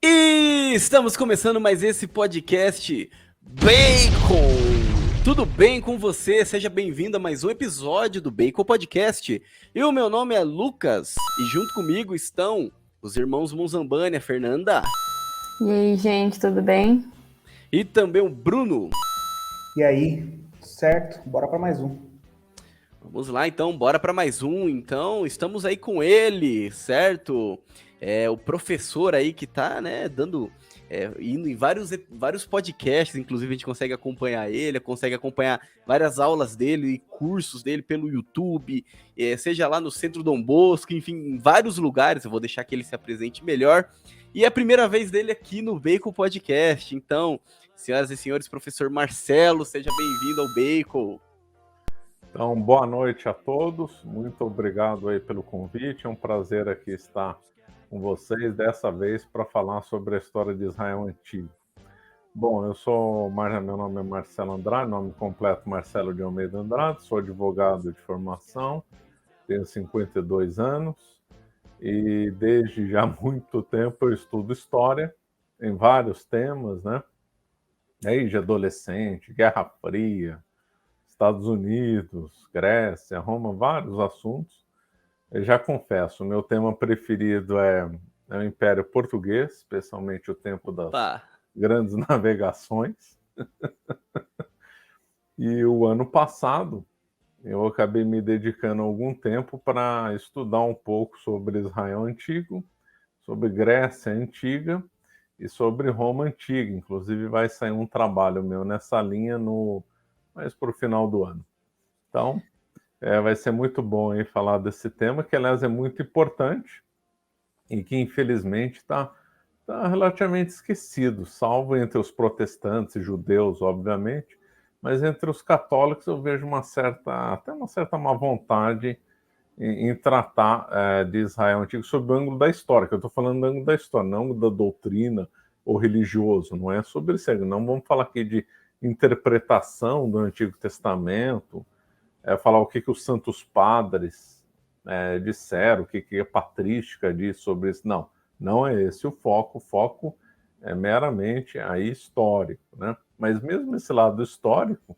E estamos começando mais esse podcast Bacon. Tudo bem com você? Seja bem-vindo a mais um episódio do Bacon Podcast. E o meu nome é Lucas e junto comigo estão os irmãos Monzambani, a Fernanda. E aí, gente, tudo bem? E também o Bruno. E aí, certo? Bora para mais um. Vamos lá, então, bora para mais um. Então, estamos aí com ele, certo? O professor aí que tá, né, indo em vários podcasts, inclusive a gente consegue acompanhar ele, consegue acompanhar várias aulas dele e cursos dele pelo YouTube, seja lá no Centro Dom Bosco, enfim, em vários lugares. Eu vou deixar que ele se apresente melhor. E é a primeira vez dele aqui no Bacon Podcast. Então, senhoras e senhores, professor Marcelo, seja bem-vindo ao Bacon. Então, boa noite a todos, muito obrigado aí pelo convite, é um prazer aqui estar com vocês, dessa vez para falar sobre a história de Israel Antigo. Bom, meu nome é Marcelo Andrade, nome completo Marcelo de Almeida Andrade, sou advogado de formação, tenho 52 anos e desde já muito tempo eu estudo história em vários temas, né? Desde adolescente, Guerra Fria, Estados Unidos, Grécia, Roma, vários assuntos. Eu já confesso, o meu tema preferido é o Império Português, especialmente o tempo das grandes navegações. E o ano passado, eu acabei me dedicando algum tempo para estudar um pouco sobre Israel Antigo, sobre Grécia Antiga e sobre Roma Antiga. Inclusive vai sair um trabalho meu nessa linha mais para o final do ano. Então, vai ser muito bom aí falar desse tema, que aliás é muito importante e que infelizmente está relativamente esquecido, salvo entre os protestantes e judeus, obviamente, mas entre os católicos eu vejo até uma certa má vontade em tratar de Israel Antigo sob o ângulo da história, que eu estou falando do ângulo da história, não da doutrina ou religioso, não é sobre isso, não vamos falar aqui de interpretação do Antigo Testamento, falar o que os santos padres disseram, o que a patrística diz sobre isso. Não é esse o foco. O foco é meramente aí histórico, né? Mas mesmo esse lado histórico,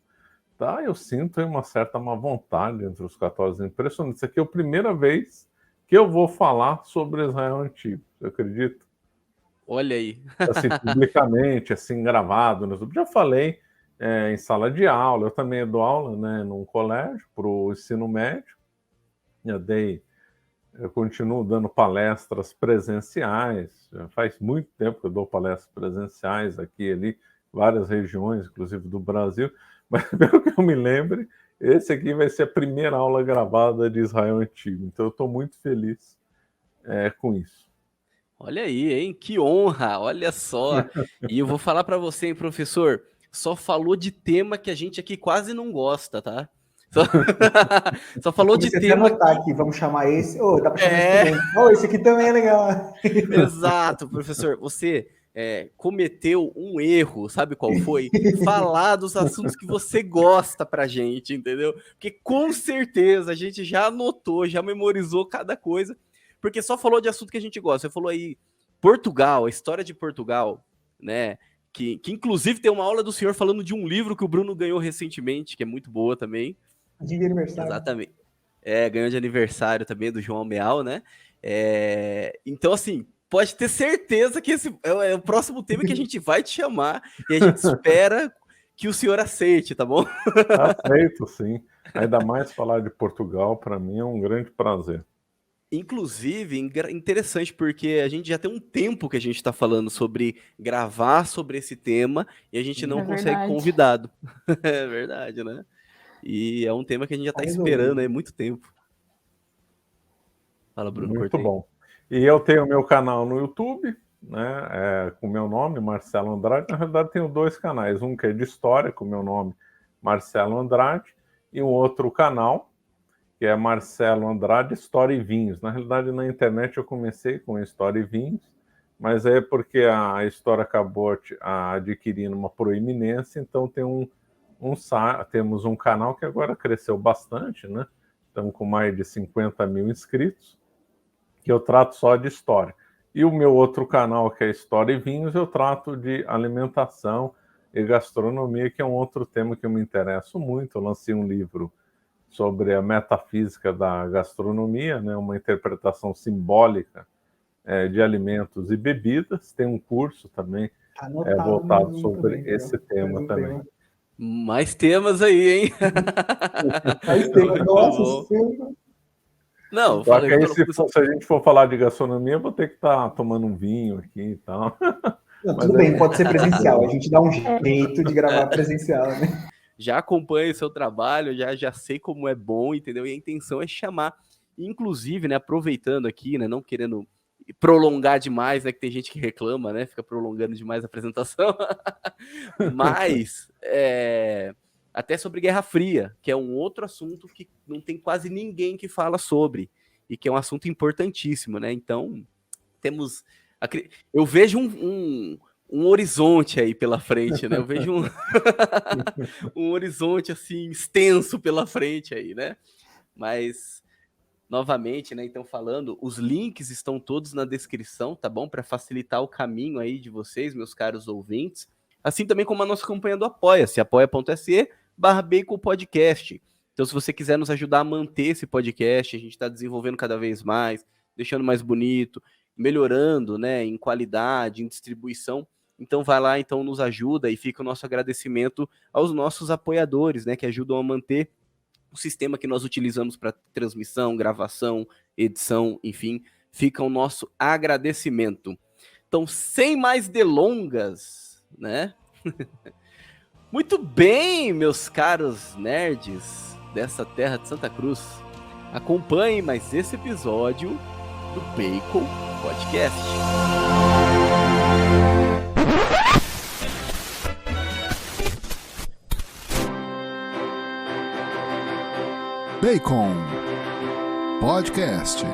eu sinto uma certa má vontade entre os católicos. Impressionante. Isso aqui é a primeira vez que eu vou falar sobre Israel Antigo. Você acredita? Olha aí. Assim, publicamente, assim, gravado. Já falei em sala de aula. Eu também dou aula, né, num colégio para o ensino médio. Eu continuo dando palestras presenciais. Já faz muito tempo que eu dou palestras presenciais aqui e ali, várias regiões, inclusive do Brasil. Mas, pelo que eu me lembre, esse aqui vai ser a primeira aula gravada de Israel Antigo. Então, eu estou muito feliz com isso. Olha aí, hein? Que honra! Olha só. E eu vou falar para você, hein, professor? Só falou de tema que a gente aqui quase não gosta, tá? Só falou de tema aqui, vamos chamar esse. Dá para chamar esse também. Esse aqui também é legal. Exato, professor. Você cometeu um erro, sabe qual foi? Falar dos assuntos que você gosta pra gente, entendeu? Porque com certeza a gente já anotou, já memorizou cada coisa, porque só falou de assunto que a gente gosta. Você falou aí Portugal, a história de Portugal, né? Que inclusive tem uma aula do senhor falando de um livro que o Bruno ganhou recentemente, que é muito boa também. De aniversário. Exatamente. Ganhou de aniversário também do João Meal, né? Então, assim, pode ter certeza que esse é o próximo tema que a gente vai te chamar e a gente espera que o senhor aceite, tá bom? Aceito, sim. Ainda mais falar de Portugal, para mim, é um grande prazer. Inclusive, interessante, porque a gente já tem um tempo que a gente está falando sobre gravar sobre esse tema e a gente não consegue convidado. É verdade, né? E é um tema que a gente já está esperando há muito tempo. Fala, Bruno. Muito bom. E eu tenho meu canal no YouTube, né, com o meu nome, Marcelo Andrade. Na realidade, tenho dois canais. Um que é de história, com o meu nome, Marcelo Andrade, e um outro canal, que é Marcelo Andrade História e Vinhos. Na realidade, na internet eu comecei com História e Vinhos, mas é porque a história acabou adquirindo uma proeminência, então temos um canal que agora cresceu bastante, né? Estamos com mais de 50 mil inscritos, que eu trato só de história. E o meu outro canal, que é História e Vinhos, eu trato de alimentação e gastronomia, que é um outro tema que eu me interesso muito. Eu lancei um livro sobre a metafísica da gastronomia, né? Uma interpretação simbólica de alimentos e bebidas. Tem um curso também voltado sobre esse tema também. Mais temas aí, hein? Mais temas. Nossa, sim. Não, só que aí, se a gente for falar de gastronomia, eu vou ter que estar tomando um vinho aqui e tal. Não, tudo bem, pode ser presencial. A gente dá um jeito de gravar presencial, né? Já acompanho o seu trabalho, já sei como é bom, entendeu? E a intenção é chamar, inclusive, né, aproveitando aqui, né, não querendo prolongar demais, né, que tem gente que reclama, né, fica prolongando demais a apresentação, mas até sobre Guerra Fria, que é um outro assunto que não tem quase ninguém que fala sobre, e que é um assunto importantíssimo, né? Então, eu vejo um horizonte aí pela frente, né? Eu vejo um horizonte, assim, extenso pela frente aí, né? Mas, novamente, né? Então, falando, os links estão todos na descrição, tá bom? Para facilitar o caminho aí de vocês, meus caros ouvintes. Assim também como a nossa campanha do Apoia-se, apoia.se/Bacon Podcast. Então, se você quiser nos ajudar a manter esse podcast, a gente está desenvolvendo cada vez mais, deixando mais bonito, melhorando, né, em qualidade, em distribuição. Então, vai lá, então nos ajuda, e fica o nosso agradecimento aos nossos apoiadores, né, que ajudam a manter o sistema que nós utilizamos para transmissão, gravação, edição, enfim, fica o nosso agradecimento. Então, sem mais delongas, né? Muito bem, meus caros nerds dessa terra de Santa Cruz. Acompanhem mais esse episódio do Bacon Podcast. Bacon Podcast.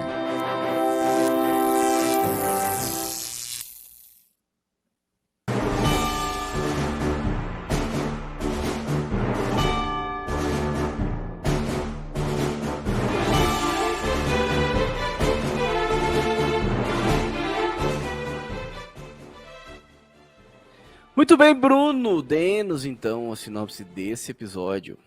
Muito bem, Bruno, dê-nos então a sinopse desse episódio.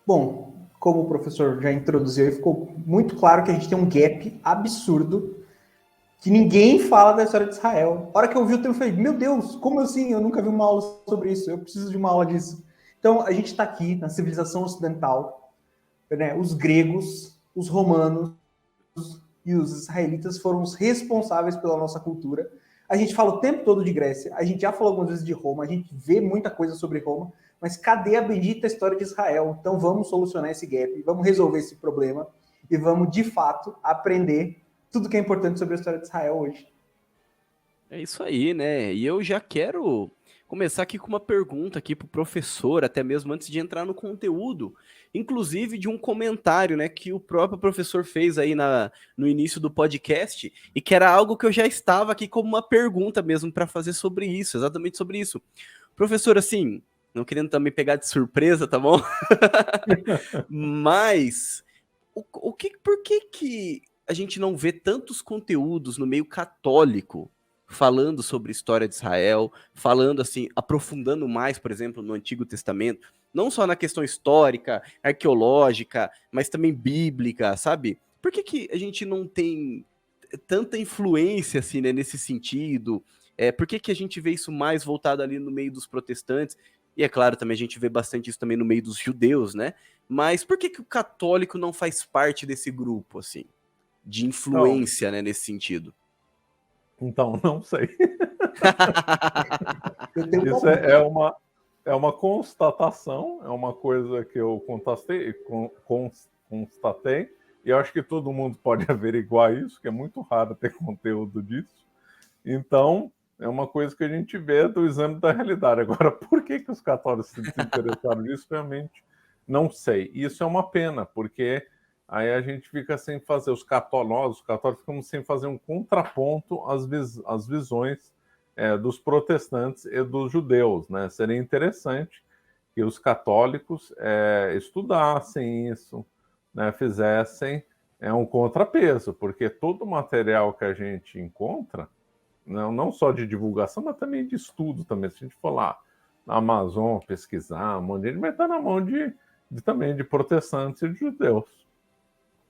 Bom, como o professor já introduziu, ficou muito claro que a gente tem um gap absurdo, que ninguém fala da história de Israel. A hora que eu vi o tema, eu falei, meu Deus, como assim? Eu nunca vi uma aula sobre isso, eu preciso de uma aula disso. Então, a gente está aqui na civilização ocidental, né? Os gregos, os romanos e os israelitas foram os responsáveis pela nossa cultura. A gente fala o tempo todo de Grécia, a gente já falou algumas vezes de Roma, a gente vê muita coisa sobre Roma, mas cadê a bendita história de Israel? Então vamos solucionar esse gap, vamos resolver esse problema e vamos, de fato, aprender tudo que é importante sobre a história de Israel hoje. É isso aí, né? E eu já quero começar aqui com uma pergunta aqui pro professor, até mesmo antes de entrar no conteúdo, inclusive de um comentário, né, que o próprio professor fez aí no início do podcast, e que era algo que eu já estava aqui como uma pergunta mesmo para fazer sobre isso, exatamente sobre isso. Professor, assim, não querendo também pegar de surpresa, tá bom? Mas por que a gente não vê tantos conteúdos no meio católico falando sobre a história de Israel, falando assim, aprofundando mais, por exemplo, no Antigo Testamento, não só na questão histórica, arqueológica, mas também bíblica, sabe? Por que a gente não tem tanta influência assim, né, nesse sentido? Por que a gente vê isso mais voltado ali no meio dos protestantes? E é claro, também a gente vê bastante isso também no meio dos judeus, né? Mas por que o católico não faz parte desse grupo, assim, de influência, né, nesse sentido? Então, não sei. Isso é uma constatação, é uma coisa que eu constatei, e eu acho que todo mundo pode averiguar isso, que é muito raro ter conteúdo disso. Então, é uma coisa que a gente vê do exame da realidade. Agora, por que os católicos se interessaram nisso, realmente não sei. Isso é uma pena, porque aí a gente fica sem fazer, nós, os católicos, ficamos sem fazer um contraponto às visões dos protestantes e dos judeus, né? Seria interessante que os católicos estudassem isso, né? Fizessem um contrapeso, porque todo o material que a gente encontra, não só de divulgação, mas também de estudo também. Se a gente for lá na Amazon pesquisar, um monte de gente vai estar na mão também de protestantes e de judeus.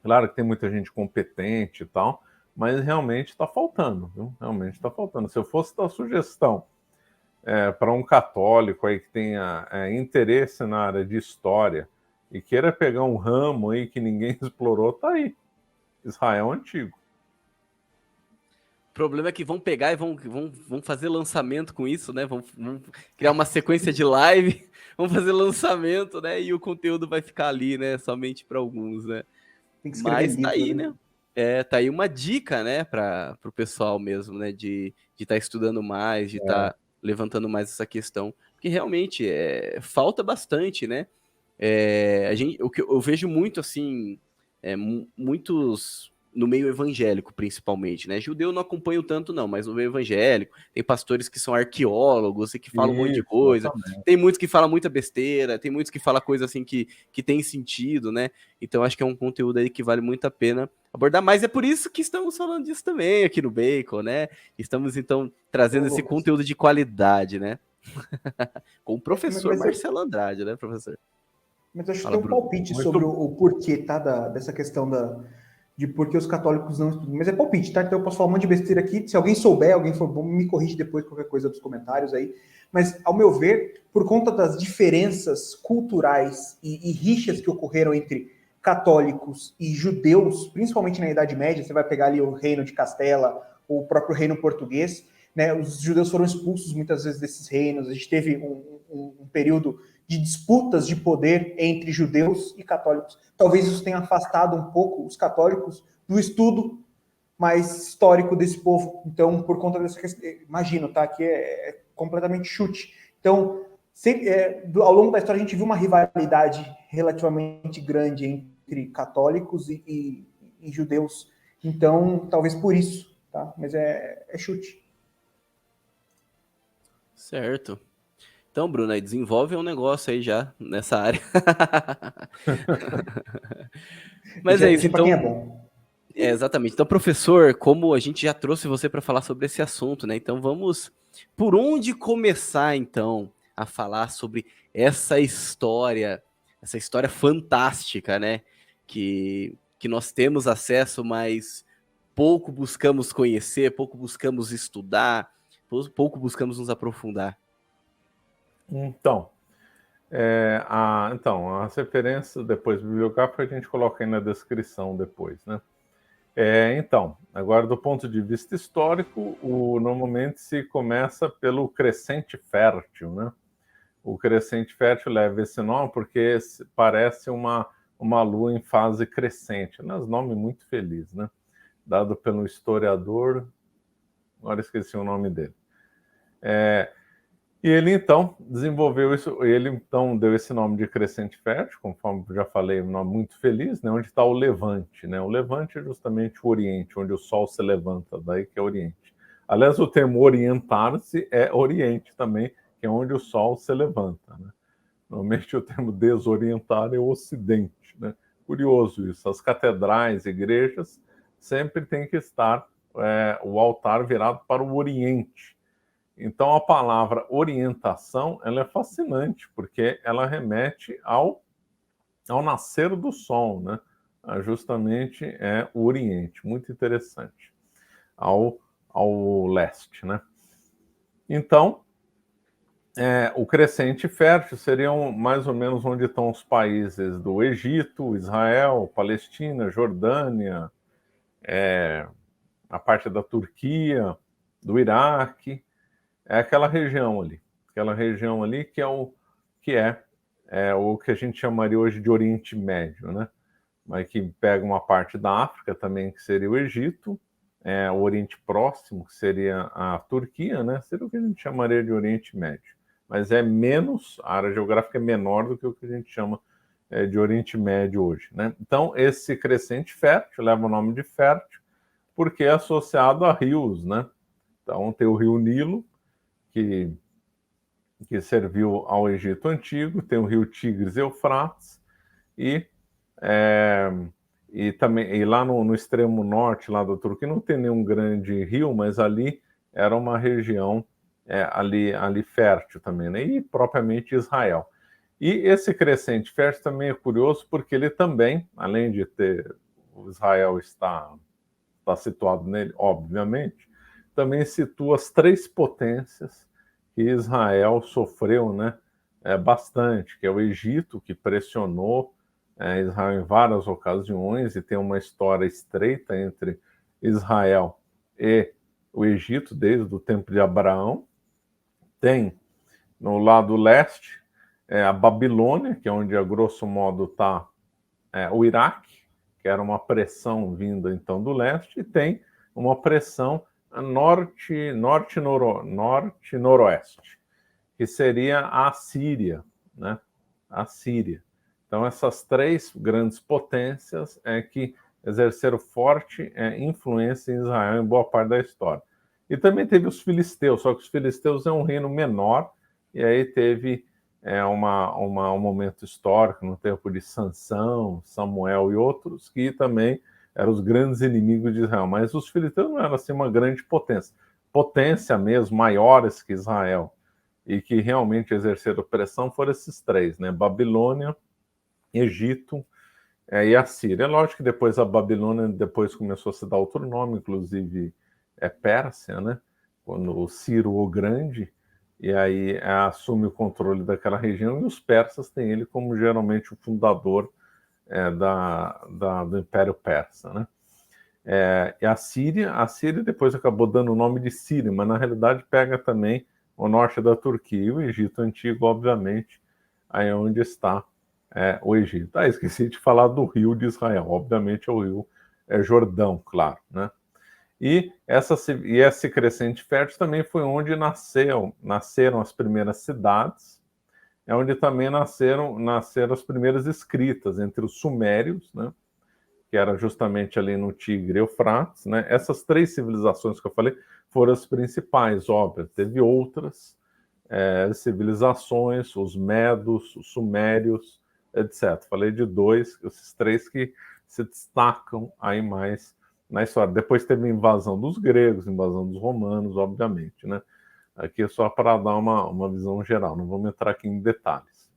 Claro que tem muita gente competente e tal, mas realmente está faltando, viu? Realmente está faltando. Se eu fosse dar sugestão para um católico aí que tenha interesse na área de história e queira pegar um ramo aí que ninguém explorou, tá aí. Israel Antigo. O problema é que vão pegar e vão fazer lançamento com isso, né? Vão criar uma sequência de live, vão fazer lançamento, né? E o conteúdo vai ficar ali, né? Somente para alguns, né? Tem que escrever Mas tá livro, aí, né? Tá aí uma dica, né? Para o pessoal mesmo, né? De estar estudando mais, de estar levantando mais essa questão. Porque realmente falta bastante, né? O que eu vejo muito, assim, muitos no meio evangélico, principalmente, né? Judeu não acompanho tanto, não, mas no meio evangélico tem pastores que são arqueólogos e que falam um monte de coisa. Exatamente. Tem muitos que falam muita besteira, tem muitos que falam coisa assim que tem sentido, né? Então acho que é um conteúdo aí que vale muito a pena abordar mais. É por isso que estamos falando disso também aqui no Bacon, né? Estamos, então, trazendo esse conteúdo de qualidade, né? Com o professor Marcelo Andrade, né, professor? Mas acho que tem um palpite sobre o porquê, tá? Dessa questão de por que os católicos não estudam. Mas é palpite, tá? Então eu posso falar um monte de besteira aqui. Se alguém souber, alguém for bom, me corrige depois qualquer coisa dos comentários aí. Mas, ao meu ver, por conta das diferenças culturais e rixas que ocorreram entre católicos e judeus, principalmente na Idade Média, você vai pegar ali o Reino de Castela, ou o próprio Reino Português, né? Os judeus foram expulsos muitas vezes desses reinos. A gente teve um período de disputas de poder entre judeus e católicos. Talvez isso tenha afastado um pouco os católicos do estudo mais histórico desse povo. Então, por conta dessa questão, imagino, tá? Que é completamente chute. Então, ao longo da história, a gente viu uma rivalidade relativamente grande entre católicos e judeus. Então, talvez por isso, tá? Mas é chute. Certo. Então, Bruno, aí desenvolve um negócio aí já nessa área. Mas é isso, então. Quem é bom. Exatamente. Então, professor, como a gente já trouxe você para falar sobre esse assunto, né? Então, vamos por onde começar, então, a falar sobre essa história fantástica, né? Que nós temos acesso, mas pouco buscamos conhecer, pouco buscamos estudar, pouco buscamos nos aprofundar. Então, as referências depois bibliográficas a gente coloca aí na descrição depois, né? Então, agora do ponto de vista histórico, normalmente se começa pelo crescente fértil, né? O crescente fértil leva esse nome porque parece uma lua em fase crescente, né? Nome muito feliz, né? Dado pelo historiador, agora esqueci o nome dele. E ele, então, desenvolveu isso, ele, então, deu esse nome de crescente fértil, conforme já falei, um nome muito feliz, né, onde está o Levante, né? O Levante é justamente o Oriente, onde o Sol se levanta, daí que é Oriente. Aliás, o termo orientar-se é Oriente também, que é onde o Sol se levanta, né? Normalmente o termo desorientar é o Ocidente, né? Curioso isso, as catedrais, igrejas, sempre tem que estar o altar virado para o Oriente. Então, a palavra orientação, ela é fascinante, porque ela remete ao nascer do sol, né? Justamente o Oriente, muito interessante, ao leste, né? Então, o crescente fértil seriam mais ou menos onde estão os países do Egito, Israel, Palestina, Jordânia, a parte da Turquia, do Iraque, aquela região ali que é o que a gente chamaria hoje de Oriente Médio, né? Mas que pega uma parte da África também, que seria o Egito, o Oriente Próximo, que seria a Turquia, né? Seria o que a gente chamaria de Oriente Médio. Mas a área geográfica é menor do que o que a gente chama de Oriente Médio hoje, né? Então, esse crescente fértil leva o nome de fértil porque é associado a rios, né? Então, tem o rio Nilo, que serviu ao Egito Antigo, tem o rio Tigres e Eufrates, e também lá no extremo norte lá da Turquia não tem nenhum grande rio, mas ali era uma região ali fértil também, né? E propriamente Israel. E esse crescente fértil também é curioso porque ele também, além de ter o Israel está situado nele, obviamente, também situa as três potências que Israel sofreu, né, bastante, que é o Egito, que pressionou Israel em várias ocasiões, e tem uma história estreita entre Israel e o Egito, desde o tempo de Abraão. Tem, no lado leste, a Babilônia, que é onde, a grosso modo, está o Iraque, que era uma pressão vinda, então, do leste, e tem uma pressão norte-noroeste, que seria a Síria, né? A Síria. Então, essas três grandes potências que exerceram forte influência em Israel em boa parte da história. E também teve os filisteus, só que os filisteus é um reino menor, e aí teve um momento histórico no tempo de Sansão, Samuel e outros, que também eram os grandes inimigos de Israel. Mas os filisteus não eram assim uma grande potência mesmo, maiores que Israel, e que realmente exerceram pressão foram esses três, né? Babilônia, Egito e a Síria. É lógico que depois a Babilônia depois começou a se dar outro nome, inclusive Pérsia, né? Quando o Ciro o Grande, e aí assume o controle daquela região, e os persas têm ele como geralmente o fundador do Império Persa, né? E a Síria depois acabou dando o nome de Síria, mas na realidade pega também o norte da Turquia e o Egito Antigo, obviamente, aí é onde está o Egito. Esqueci de falar do rio de Israel, obviamente é o rio Jordão, claro, né? E esse crescente fértil também foi onde nasceram as primeiras cidades, é onde também nasceram as primeiras escritas entre os sumérios, né? Que era justamente ali no Tigre e Eufrates, né? Essas três civilizações que eu falei foram as principais, óbvio. Teve outras civilizações, os Medos, os Sumérios, etc. Falei de esses três que se destacam aí mais na história. Depois teve a invasão dos gregos, invasão dos romanos, obviamente, né? Aqui é só para dar uma visão geral, não vamos entrar aqui em detalhes.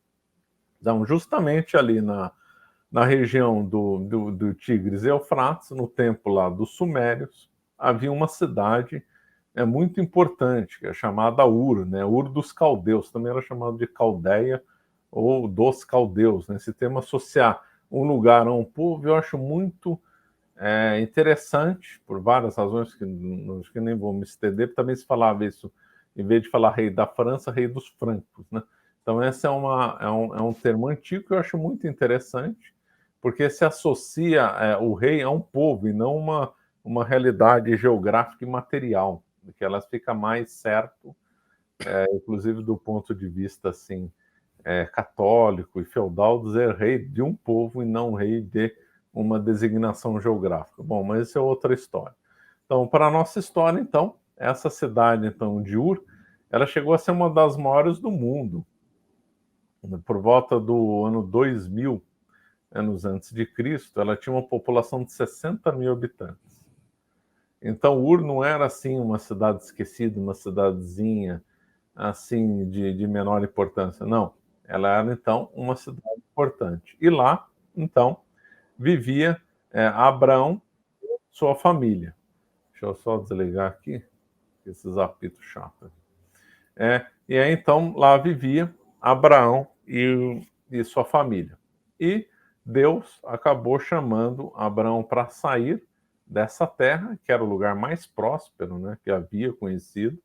Então, justamente ali na região do Tigres e Eufrates, no tempo lá dos Sumérios, havia uma cidade muito importante, que é chamada Ur, né? Ur dos Caldeus, também era chamado de Caldeia ou dos Caldeus, né? Esse termo associar um lugar a um povo, eu acho muito interessante, por várias razões que nem vou me estender, também se falava isso, em vez de falar rei da França, rei dos francos, né? Então esse é um termo antigo que eu acho muito interessante, porque se associa o rei a um povo e não uma realidade geográfica e material, que ela fica mais certo, inclusive do ponto de vista assim, católico e feudal, dizer rei de um povo e não rei de uma designação geográfica. Bom, mas isso é outra história. Então, para a nossa história, então, essa cidade então, de Ur, ela chegou a ser uma das maiores do mundo. Por volta do ano 2000, anos antes de Cristo, ela tinha uma população de 60 mil habitantes. Então, Ur não era assim uma cidade esquecida, uma cidadezinha assim de menor importância. Não, ela era então uma cidade importante. E lá, então, vivia Abraão e sua família. Deixa eu só desligar aqui, esses apitos chatos. E aí, então, lá vivia Abraão e sua família. E Deus acabou chamando Abraão para sair dessa terra, que era o lugar mais próspero, né, que havia conhecido.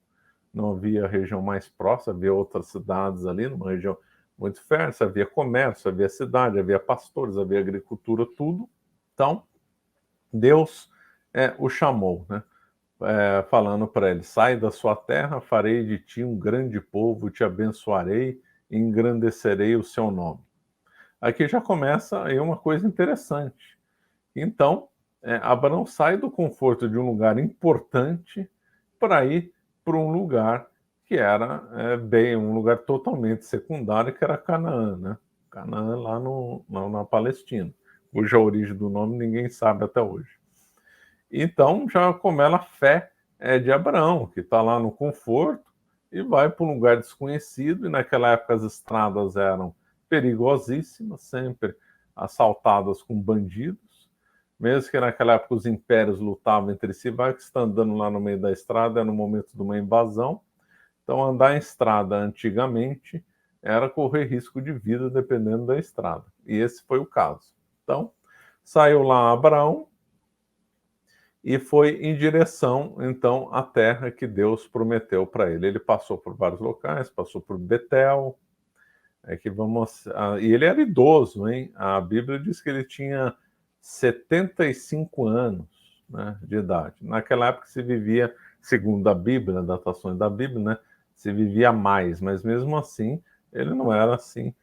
Não havia região mais próxima, havia outras cidades ali, numa região muito fértil, havia comércio, havia cidade, havia pastores, havia agricultura, tudo. Então, Deus o chamou, né? Falando para ele, sai da sua terra, farei de ti um grande povo, te abençoarei e engrandecerei o seu nome. aqui já começa aí uma coisa interessante. Então, Abraão sai do conforto de um lugar importante para ir para um lugar que era bem um lugar totalmente secundário, que era Canaã, né? Canaã lá na Palestina, cuja origem do nome ninguém sabe até hoje. Então já começa a fé de Abraão, que está lá no conforto e vai para um lugar desconhecido, e naquela época as estradas eram perigosíssimas, sempre assaltadas com bandidos, mesmo que naquela época os impérios lutavam entre si, vai que está andando lá no meio da estrada, é no momento de uma invasão. Então andar em estrada antigamente era correr risco de vida dependendo da estrada, e esse foi o caso. Então saiu lá Abraão e foi em direção, então, à terra que Deus prometeu para ele. Ele passou por vários locais, passou por Betel, e ele era idoso, hein? A Bíblia diz que ele tinha 75 anos, né, de idade. Naquela época se vivia, segundo a Bíblia, datações da Bíblia, né, se vivia mais, mas mesmo assim, ele não era assim,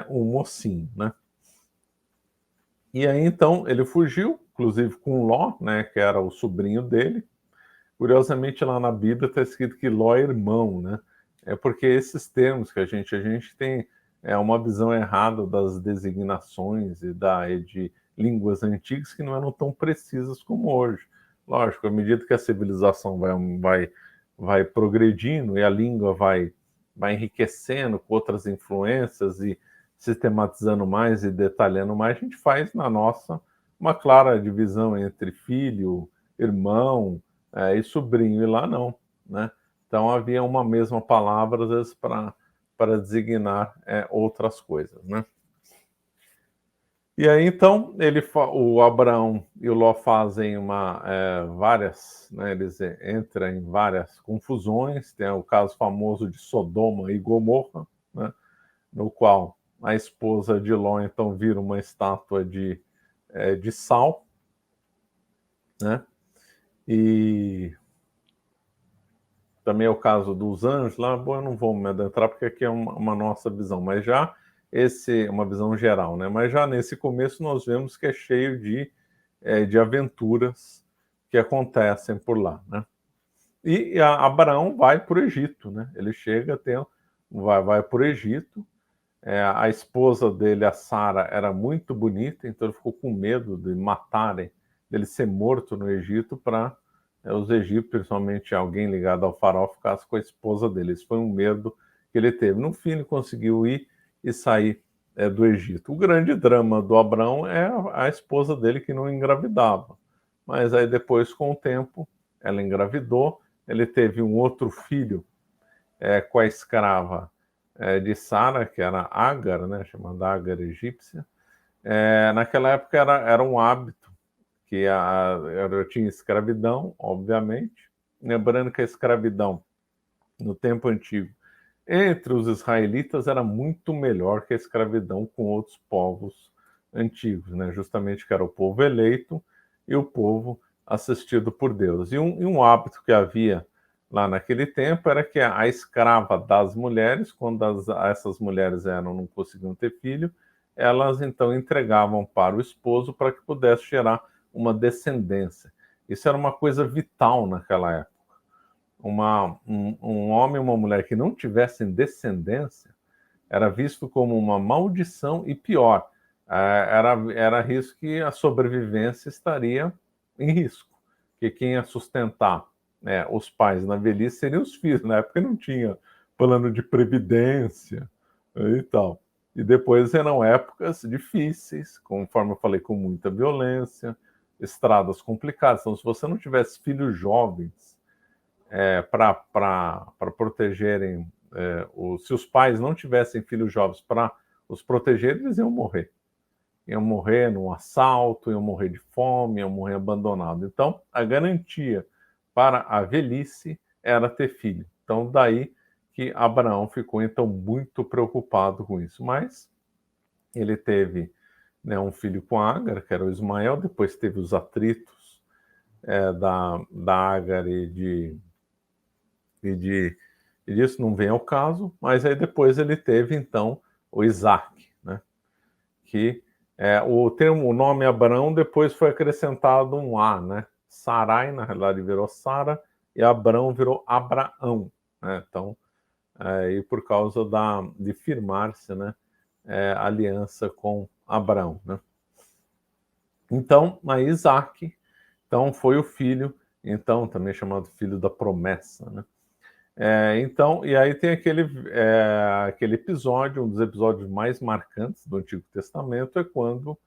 um mocinho, né? E aí, então, ele fugiu, inclusive com Ló, né, que era o sobrinho dele. Curiosamente, lá na Bíblia está escrito que Ló é irmão, né? É porque esses termos que a gente tem uma visão errada das designações de línguas antigas que não eram tão precisas como hoje. Lógico, à medida que a civilização vai progredindo e a língua vai enriquecendo com outras influências e sistematizando mais e detalhando mais, a gente faz na nossa uma clara divisão entre filho, irmão e sobrinho, e lá não, né? Então havia uma mesma palavra, às vezes, para designar outras coisas, né? E aí, então, o Abraão e o Ló fazem várias, né, eles entram em várias confusões. Tem o caso famoso de Sodoma e Gomorra, né, no qual a esposa de Ló, então, vira uma estátua de sal, né? E também é o caso dos anjos lá. Bom, eu não vou me adentrar porque aqui é uma nossa visão, mas já uma visão geral, né? Mas já nesse começo nós vemos que é cheio de aventuras que acontecem por lá, né? E Abraão vai para o Egito, né? Ele chega, vai para o Egito. A esposa dele, a Sara, era muito bonita, então ele ficou com medo de matarem, dele ser morto no Egito, para os egípcios, principalmente alguém ligado ao faraó, ficasse com a esposa dele. Esse foi um medo que ele teve. No fim, ele conseguiu ir e sair do Egito. O grande drama do Abraão é a esposa dele que não engravidava. Mas aí depois, com o tempo, ela engravidou, ele teve um outro filho com a escrava de Sara, que era Agar, né, chamada Agar egípcia. Naquela época era um hábito que tinha escravidão, obviamente. Lembrando que a escravidão, no tempo antigo, entre os israelitas, era muito melhor que a escravidão com outros povos antigos, né? Justamente que era o povo eleito e o povo assistido por Deus. E um hábito que havia lá naquele tempo era que a escrava das mulheres, quando essas mulheres não conseguiam ter filho, elas então entregavam para o esposo para que pudesse gerar uma descendência. Isso era uma coisa vital naquela época. Um homem e uma mulher que não tivessem descendência era visto como uma maldição, e pior, era risco que a sobrevivência estaria em risco, que quem ia sustentar os pais na velhice seriam os filhos. Na época não tinha plano de previdência e tal. E depois eram épocas difíceis, conforme eu falei, com muita violência, estradas complicadas. Então, se você não tivesse filhos jovens para protegerem, se os pais não tivessem filhos jovens para os proteger, eles iam morrer. Iam morrer num assalto, iam morrer de fome, iam morrer abandonados. Então, a garantia para a velhice era ter filho. Então, daí que Abraão ficou, então, muito preocupado com isso. Mas ele teve um filho com Agar, que era o Ismael, depois teve os atritos da Agar e disso não vem ao caso, mas aí depois ele teve, então, o Isaac, né? que o nome Abraão depois foi acrescentado um A, né? Sarai, na realidade, virou Sara, e Abrão virou Abraão, né? Então, e por causa de firmar-se, né, aliança com Abraão, né? Então, Isaac, então, foi o filho, então, também chamado filho da promessa, né? Então, e aí tem aquele episódio, um dos episódios mais marcantes do Antigo Testamento, é quando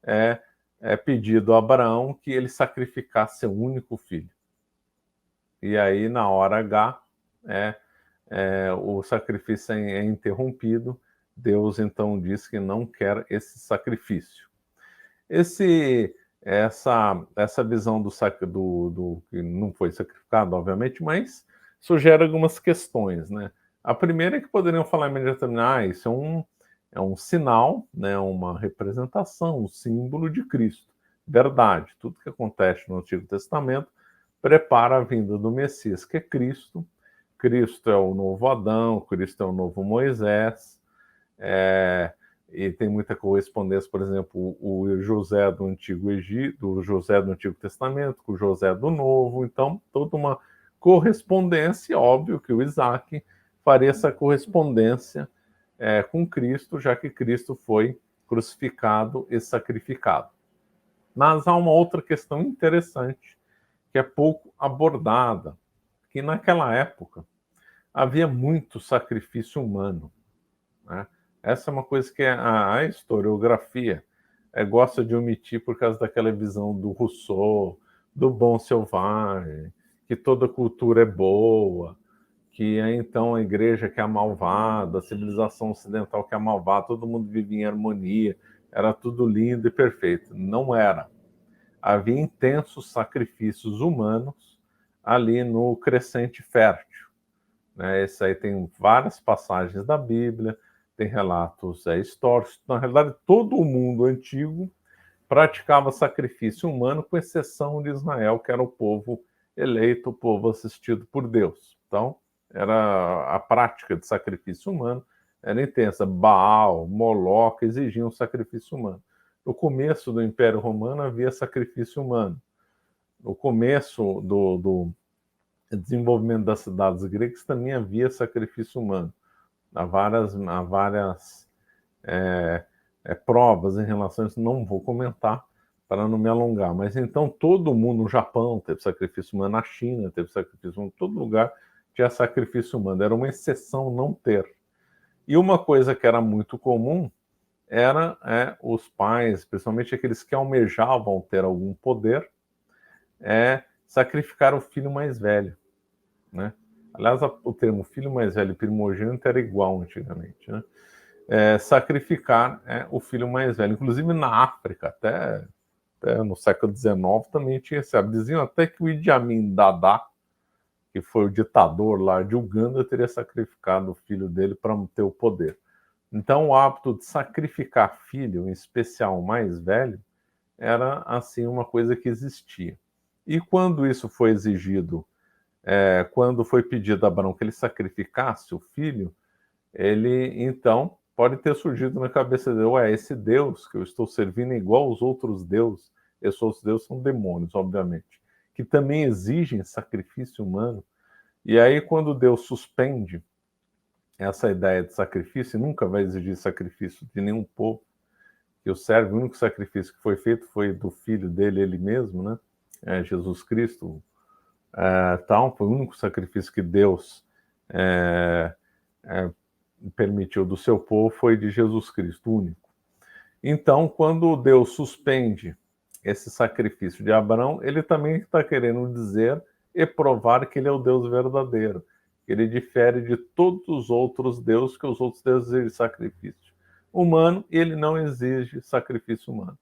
é pedido a Abraão que ele sacrificasse seu único filho. E aí, na hora H, o sacrifício é interrompido. Deus, então, diz que não quer esse sacrifício. Essa visão do que não foi sacrificado, obviamente, mas isso gera algumas questões, né? A primeira é que poderiam falar imediatamente, isso é um sinal, né, uma representação, um símbolo de Cristo. Verdade, tudo que acontece no Antigo Testamento prepara a vinda do Messias, que é Cristo. Cristo é o novo Adão, Cristo é o novo Moisés, e tem muita correspondência, por exemplo, o José do Antigo Egito, o José do Antigo Testamento com o José do Novo, então toda uma correspondência. Óbvio que o Isaac faria essa correspondência com Cristo, já que Cristo foi crucificado e sacrificado. Mas há uma outra questão interessante, que é pouco abordada, que naquela época havia muito sacrifício humano, né? Essa é uma coisa que a historiografia gosta de omitir por causa daquela visão do Rousseau, do bom selvagem, que toda cultura é boa, que então a igreja que é malvada, a civilização ocidental que é malvada, todo mundo vivia em harmonia, era tudo lindo e perfeito. Não era. Havia intensos sacrifícios humanos ali no crescente fértil, né? Esse aí tem várias passagens da Bíblia, tem relatos históricos. Na realidade, todo o mundo antigo praticava sacrifício humano, com exceção de Israel, que era o povo eleito, o povo assistido por Deus. Então, era a prática de sacrifício humano era intensa. Baal, Moloque exigiam sacrifício humano. No começo do Império Romano havia sacrifício humano. No começo do desenvolvimento das cidades gregas também havia sacrifício humano. Há várias provas em relação a isso, não vou comentar para não me alongar. Mas então todo mundo, no Japão teve sacrifício humano, na China teve sacrifício humano, em todo lugar tinha sacrifício humano, era uma exceção não ter. E uma coisa que era muito comum era os pais, principalmente aqueles que almejavam ter algum poder, sacrificar o filho mais velho, né? Aliás, o termo filho mais velho e primogênito era igual antigamente, né? Sacrificar o filho mais velho. Inclusive na África, até no século XIX também tinha esse hábito. Diziam até que o Idi Amin Dada, que foi o ditador lá de Uganda, teria sacrificado o filho dele para manter o poder. Então o hábito de sacrificar filho, em especial o mais velho, era assim uma coisa que existia. E quando isso foi exigido, quando foi pedido a Abraão que ele sacrificasse o filho, ele então pode ter surgido na cabeça dele, esse Deus que eu estou servindo é igual aos outros deuses. Esses outros deuses são demônios, obviamente, que também exigem sacrifício humano. E aí quando Deus suspende essa ideia de sacrifício, e nunca vai exigir sacrifício de nenhum povo que o serve, o único sacrifício que foi feito foi do filho dele, ele mesmo, né? Jesus Cristo, foi o único sacrifício que Deus permitiu do seu povo, foi de Jesus Cristo, único. Então, quando Deus suspende esse sacrifício de Abraão, ele também está querendo dizer e provar que ele é o Deus verdadeiro. Ele difere de todos os outros deuses, que os outros deuses exigem sacrifício humano, e ele não exige sacrifício humano.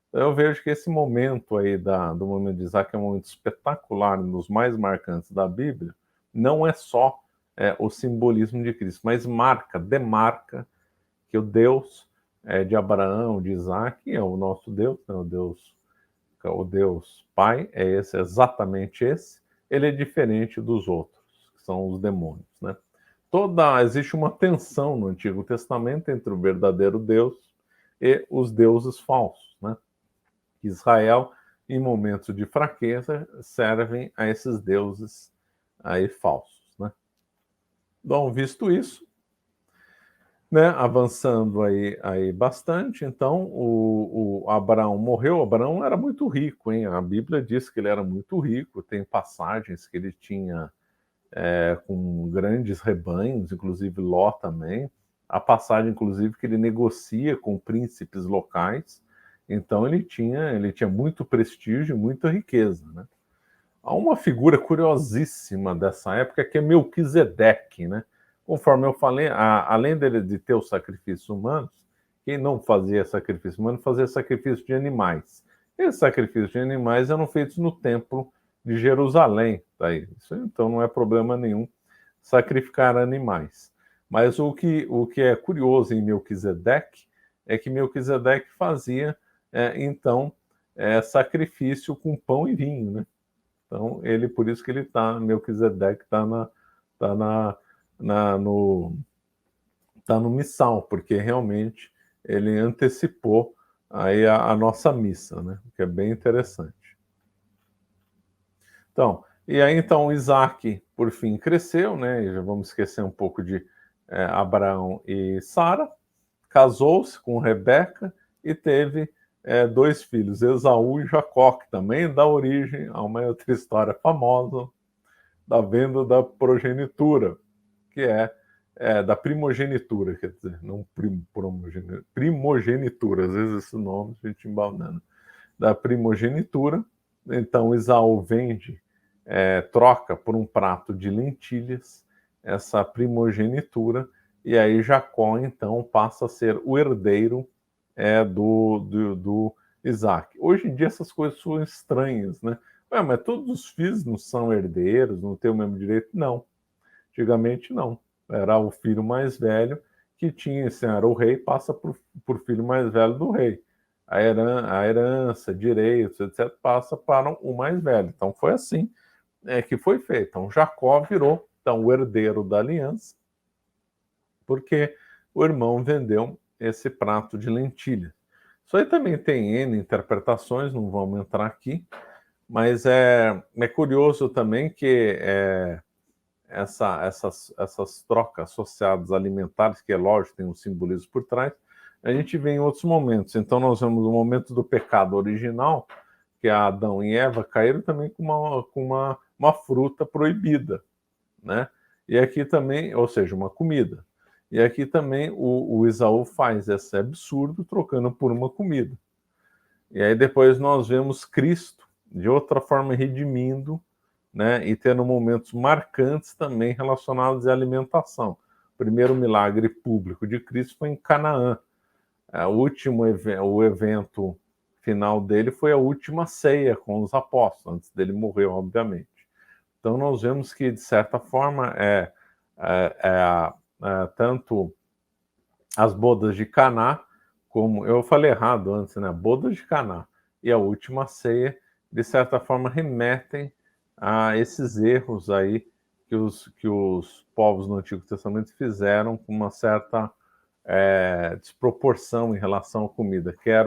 Então, eu vejo que esse momento aí do momento de Isaac é um momento espetacular, um dos mais marcantes da Bíblia. Não é só o simbolismo de Cristo, mas demarca que o Deus de Abraão, de Isaac, é o nosso Deus, né? O Deus Pai é exatamente esse. Ele é diferente dos outros, que são os demônios, né? Existe uma tensão no Antigo Testamento entre o verdadeiro Deus e os deuses falsos, né? Israel, em momentos de fraqueza, servem a esses deuses aí falsos, né? Bom, visto isso, né, avançando aí bastante, então o Abraão morreu. Abraão era muito rico, hein? A Bíblia diz que ele era muito rico, tem passagens que ele tinha com grandes rebanhos, inclusive Ló também. A passagem, inclusive, que ele negocia com príncipes locais. Então ele tinha muito prestígio e muita riqueza, né? Há uma figura curiosíssima dessa época que é Melquisedeque, né? Conforme eu falei, além dele de ter os sacrifícios humanos, quem não fazia sacrifício humano fazia sacrifício de animais. Esses sacrifícios de animais eram feitos no templo de Jerusalém. Tá aí. Isso, então não é problema nenhum sacrificar animais. Mas o que é curioso em Melquisedeque é que Melquisedeque fazia, sacrifício com pão e vinho, né? Então, por isso que ele está, Melquisedeque está no missal, porque realmente ele antecipou aí a nossa missa, né? O que é bem interessante. Então, Isaac, por fim, cresceu, né? E já vamos esquecer um pouco de Abraão e Sara, casou-se com Rebeca e teve 2 filhos, Esaú e Jacó, que também dá origem a uma outra história famosa da venda da progenitura, que da primogenitura, quer dizer, não primogenitura, às vezes esse nome a gente embanana, da primogenitura. Então Esaú vende, troca por um prato de lentilhas essa primogenitura, e aí Jacó então passa a ser o herdeiro do Isaac. Hoje em dia essas coisas são estranhas, né? Mas todos os filhos não são herdeiros, não têm o mesmo direito? Não. Antigamente não. Era o filho mais velho que tinha, assim, era o rei, passa por filho mais velho do rei. A herança, direitos, etc., passa para o mais velho. Então foi assim que foi feito. Então Jacó virou o herdeiro da aliança, porque o irmão vendeu esse prato de lentilha. Isso aí também tem N interpretações, não vamos entrar aqui, mas é curioso também que essas trocas associadas alimentares, que é lógico, tem um simbolismo por trás, a gente vê em outros momentos. Então nós vemos o momento do pecado original, que Adão e Eva caíram também com uma fruta proibida, né? E aqui também, ou seja, uma comida. E aqui também o Esaú faz esse absurdo trocando por uma comida. E aí depois nós vemos Cristo, de outra forma, redimindo, né, e tendo momentos marcantes também relacionados à alimentação. O primeiro milagre público de Cristo foi em Canaã. O evento final dele foi a última ceia com os apóstolos, antes dele morrer, obviamente. Então nós vemos que, de certa forma, tanto as bodas de Caná, como eu falei errado antes, né? Bodas de Caná e a última ceia, de certa forma, remetem a esses erros aí que os povos no Antigo Testamento fizeram com uma certa desproporção em relação à comida, quer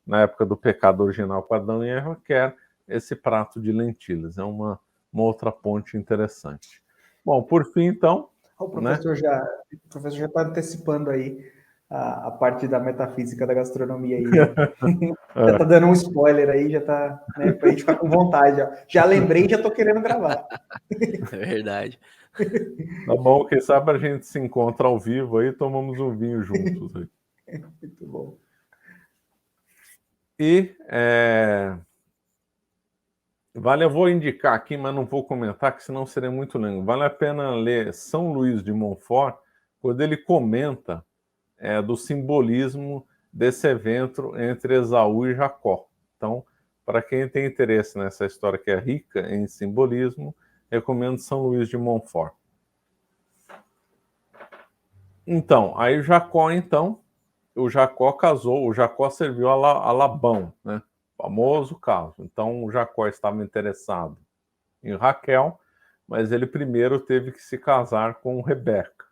na época do pecado original com Adão e Eva, quer esse prato de lentilhas. É uma outra ponte interessante. Bom, por fim, então... O professor já está antecipando aí a parte da metafísica da gastronomia aí. Já está dando um spoiler aí, já está, né, para a gente ficar com vontade. Já lembrei e já estou querendo gravar. É verdade. Tá bom, quem sabe a gente se encontra ao vivo aí e tomamos um vinho juntos. Aí. Muito bom. E eu vou indicar aqui, mas não vou comentar, que senão seria muito longo. Vale a pena ler São Luís de Montfort, quando ele comenta do simbolismo desse evento entre Esaú e Jacó. Então, para quem tem interesse nessa história que é rica em simbolismo, recomendo São Luís de Montfort. Então, aí o Jacó casou, o Jacó serviu a Labão, né? Famoso caso. Então, o Jacó estava interessado em Raquel, mas ele primeiro teve que se casar com Rebeca.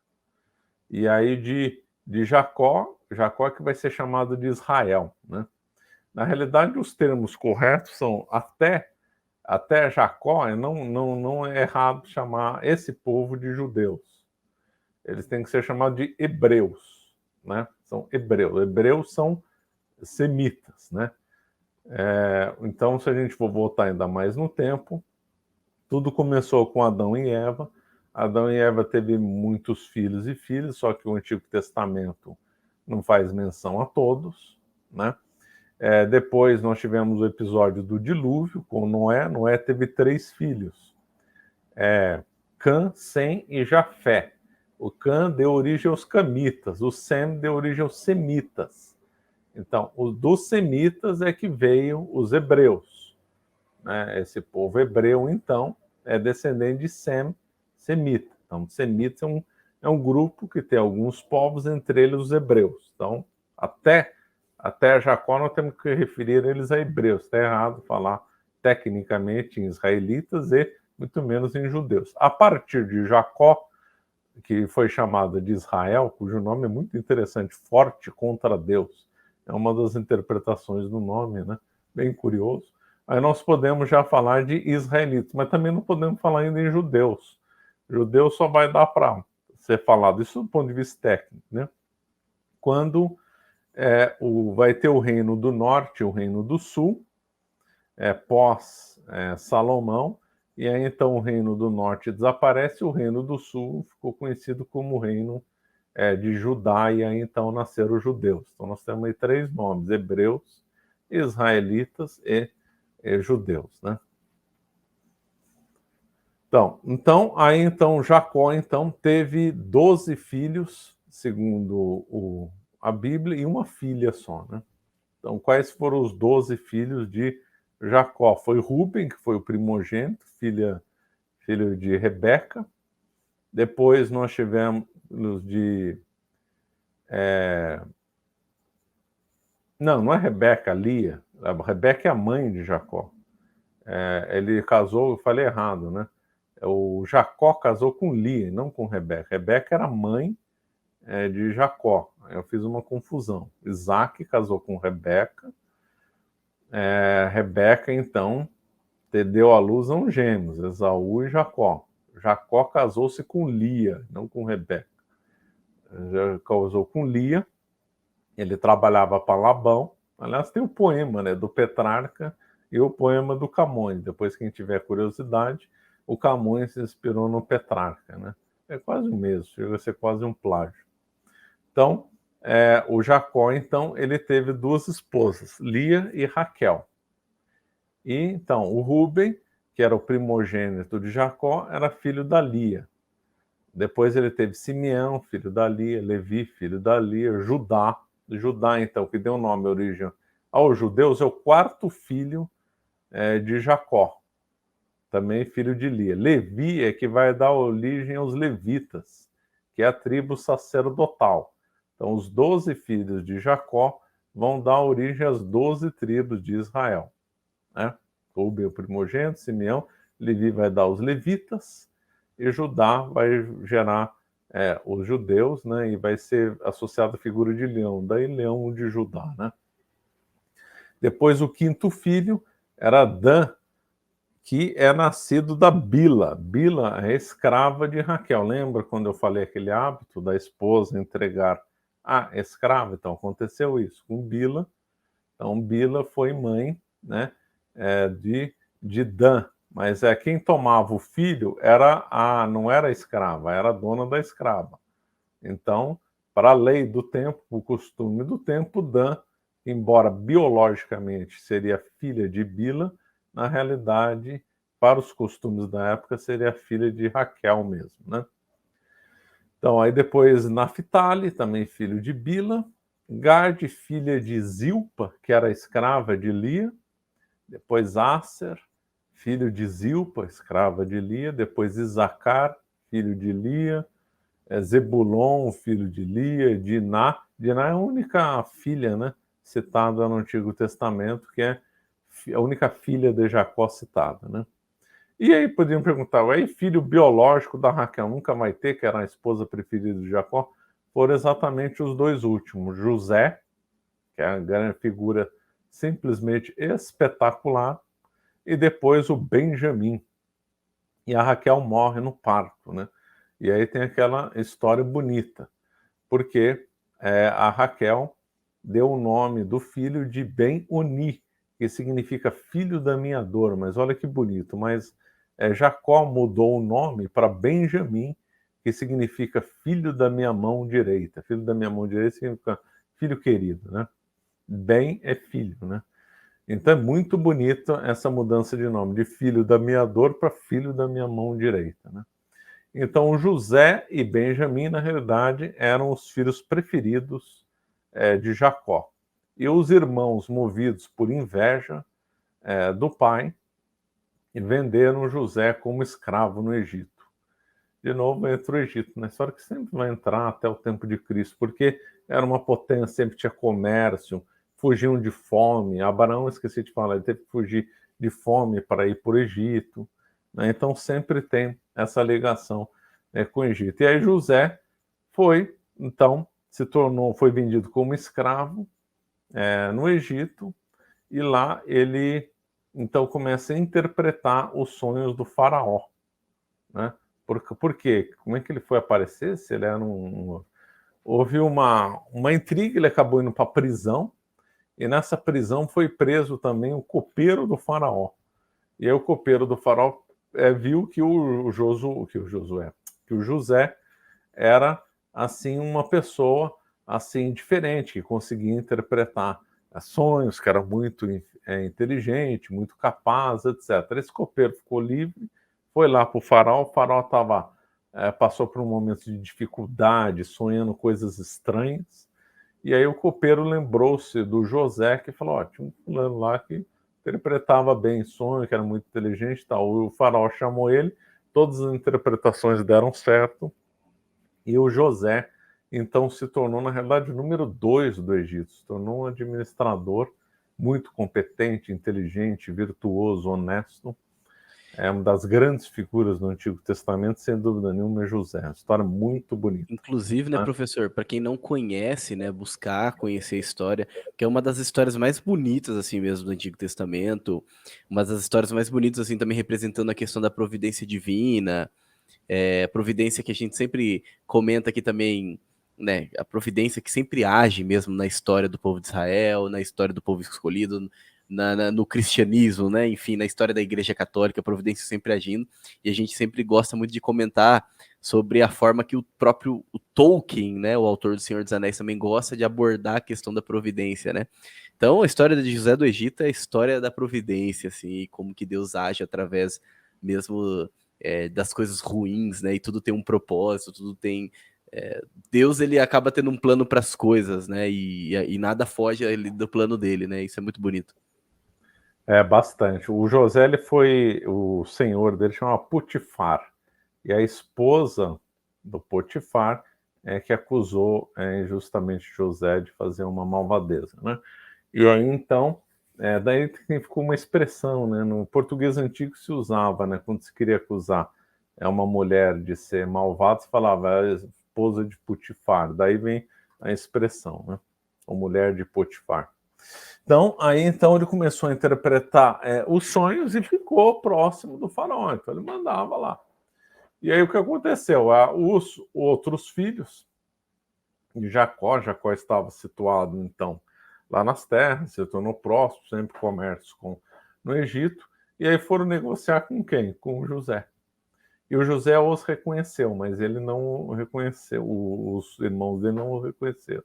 E aí de Jacó, Jacó que vai ser chamado de Israel, né? Na realidade, os termos corretos são até Jacó, não é errado chamar esse povo de judeus. Eles têm que ser chamados de hebreus, né? São hebreus. Hebreus são semitas, né? Então, se a gente for voltar ainda mais no tempo, tudo começou com Adão e Eva. Adão e Eva teve muitos filhos e filhas, só que o Antigo Testamento não faz menção a todos, né? Depois nós tivemos o episódio do dilúvio com Noé. Noé teve 3 filhos, Cã, Sem e Jafé. O Cã deu origem aos camitas, o Sem deu origem aos semitas. Então, dos semitas é que veio os hebreus, né? Esse povo hebreu, então, é descendente de Sem, semita. Então, semitas é um grupo que tem alguns povos, entre eles os hebreus. Então, até Jacó nós temos que referir eles a hebreus. Está errado falar tecnicamente em israelitas e muito menos em judeus. A partir de Jacó, que foi chamado de Israel, cujo nome é muito interessante, forte contra Deus. É uma das interpretações do nome, né? Bem curioso. Aí nós podemos já falar de israelitas, mas também não podemos falar ainda em judeus. Judeu só vai dar para ser falado, isso do ponto de vista técnico, né? Quando vai ter o reino do norte e o reino do sul, pós Salomão, e aí então o reino do norte desaparece, o reino do sul ficou conhecido como o reino de Judá, e aí então nasceram os judeus. Então nós temos aí 3 nomes: hebreus, israelitas e judeus, né? Então Jacó teve 12 filhos, segundo a Bíblia, e uma filha só, né? Então, quais foram os 12 filhos de Jacó? Foi Rúben, que foi o primogênito, filho de Rebeca. Depois nós tivemos de... Não é Rebeca, Lia. A Rebeca é a mãe de Jacó. Ele casou, eu falei errado, né? O Jacó casou com Lia, não com Rebeca. Rebeca era mãe de Jacó. Eu fiz uma confusão. Isaac casou com Rebeca. Rebeca, então, deu à luz a gêmeos, Esaú e Jacó. Jacó casou-se com Lia, não com Rebeca. Casou com Lia. Ele trabalhava para Labão. Aliás, tem o poema, né, do Petrarca e o poema do Camões. Depois, quem tiver curiosidade, o Camões se inspirou no Petrarca, né? É quase o mesmo, chega a ser quase um plágio. Então, o Jacó, então, ele teve 2 esposas, Lia e Raquel. E, então, o Rúben, que era o primogênito de Jacó, era filho da Lia. Depois ele teve Simeão, filho da Lia, Levi, filho da Lia, Judá. Judá, então, que deu nome, origem aos judeus, é o 4º filho de Jacó, também filho de Lia. Levi é que vai dar origem aos levitas, que é a tribo sacerdotal. Então, os 12 filhos de Jacó vão dar origem às 12 tribos de Israel, né? Rúben, o primogênito, Simeão, Levi vai dar os levitas, e Judá vai gerar os judeus, né? E vai ser associado à figura de leão, daí leão de Judá, né? Depois, o 5º filho era Dan, que é nascido da Bila. Bila é escrava de Raquel. Lembra quando eu falei aquele hábito da esposa entregar a escrava? Então, aconteceu isso com Bila. Então, Bila foi mãe, né, de Dan. Mas quem tomava o filho não era a escrava, era a dona da escrava. Então, para a lei do tempo, o costume do tempo, Dan, embora biologicamente seria filha de Bila, na realidade, para os costumes da época, seria filha de Raquel mesmo, né? Então, aí depois Naphtali, também filho de Bila. Gad, filha de Zilpa, que era escrava de Lia. Depois Asser, filho de Zilpa, escrava de Lia. Depois Isacar, filho de Lia. Zebulon, filho de Lia. Diná. Diná é a única filha, né, citada no Antigo Testamento, que é a única filha de Jacó citada, né? E aí poderiam perguntar, filho biológico da Raquel nunca vai ter, que era a esposa preferida de Jacó? foram exatamente os dois últimos. José, que é a grande figura simplesmente espetacular, e depois o Benjamim. E a Raquel morre no parto, né? E aí tem aquela história bonita, porque a Raquel deu o nome do filho de Ben-Oni, que significa filho da minha dor, mas olha que bonito, mas Jacó mudou o nome para Benjamim, que significa filho da minha mão direita. Filho da minha mão direita significa filho querido, né? Ben é filho, né? Então é muito bonita essa mudança de nome, de filho da minha dor para filho da minha mão direita, né? Então José e Benjamim, na realidade, eram os filhos preferidos de Jacó. E os irmãos, movidos por inveja do pai, venderam José como escravo no Egito. De novo entra o Egito, na história que sempre vai entrar até o tempo de Cristo, porque era uma potência, sempre tinha comércio, fugiam de fome. Abraão, esqueci de falar, ele teve que fugir de fome para ir para o Egito, né? Então sempre tem essa ligação com o Egito. E aí José foi vendido como escravo no Egito, e lá ele então começa a interpretar os sonhos do faraó, né? Por quê? Como é que ele foi aparecer? Se ele era houve uma intriga, ele acabou indo para a prisão, e nessa prisão foi preso também o copeiro do faraó. E aí o copeiro do faraó viu que o José era assim uma pessoa assim diferente, que conseguia interpretar sonhos, que era muito inteligente, muito capaz, etc. Esse copeiro ficou livre, foi lá para o faraó passou por um momento de dificuldade, sonhando coisas estranhas, e aí o copeiro lembrou-se do José, que falou, tinha um fulano lá que interpretava bem sonho, que era muito inteligente e tal. O faraó chamou ele, todas as interpretações deram certo, e o José, então, se tornou, na realidade, o número 2 do Egito, se tornou um administrador muito competente, inteligente, virtuoso, honesto. É uma das grandes figuras do Antigo Testamento, sem dúvida nenhuma, é José. Uma história muito bonita. Inclusive, né, professor, para quem não conhece, né, buscar conhecer a história, que é uma das histórias mais bonitas, assim mesmo, do Antigo Testamento, uma das histórias mais bonitas, assim, também representando a questão da providência divina, providência que a gente sempre comenta aqui também, né, a providência que sempre age mesmo na história do povo de Israel, na história do povo escolhido, no cristianismo, né, enfim, na história da Igreja Católica, a providência sempre agindo, e a gente sempre gosta muito de comentar sobre a forma que o próprio Tolkien, né, o autor do Senhor dos Anéis, também gosta de abordar a questão da providência, né. Então, a história de José do Egito é a história da providência, assim, como que Deus age através mesmo das coisas ruins, né, e tudo tem um propósito, tudo tem... Deus, ele acaba tendo um plano para as coisas, né, e nada foge do plano dele, né, isso é muito bonito. Bastante. O José, o senhor dele chama Potifar, e a esposa do Potifar que acusou injustamente José de fazer uma malvadeza, né? E aí, então, daí ficou uma expressão, né? No português antigo se usava, né? Quando se queria acusar uma mulher de ser malvada, se falava a esposa de Potifar. Daí vem a expressão, né? A mulher de Potifar. Então, ele começou a interpretar os sonhos e ficou próximo do faraó. Então, ele mandava lá. E aí, o que aconteceu? Os outros filhos de Jacó estava situado, então, lá nas terras, se tornou próximo, sempre comércio no Egito, e aí foram negociar com quem? Com o José. E o José os reconheceu, mas ele não reconheceu, os irmãos dele não o reconheceram.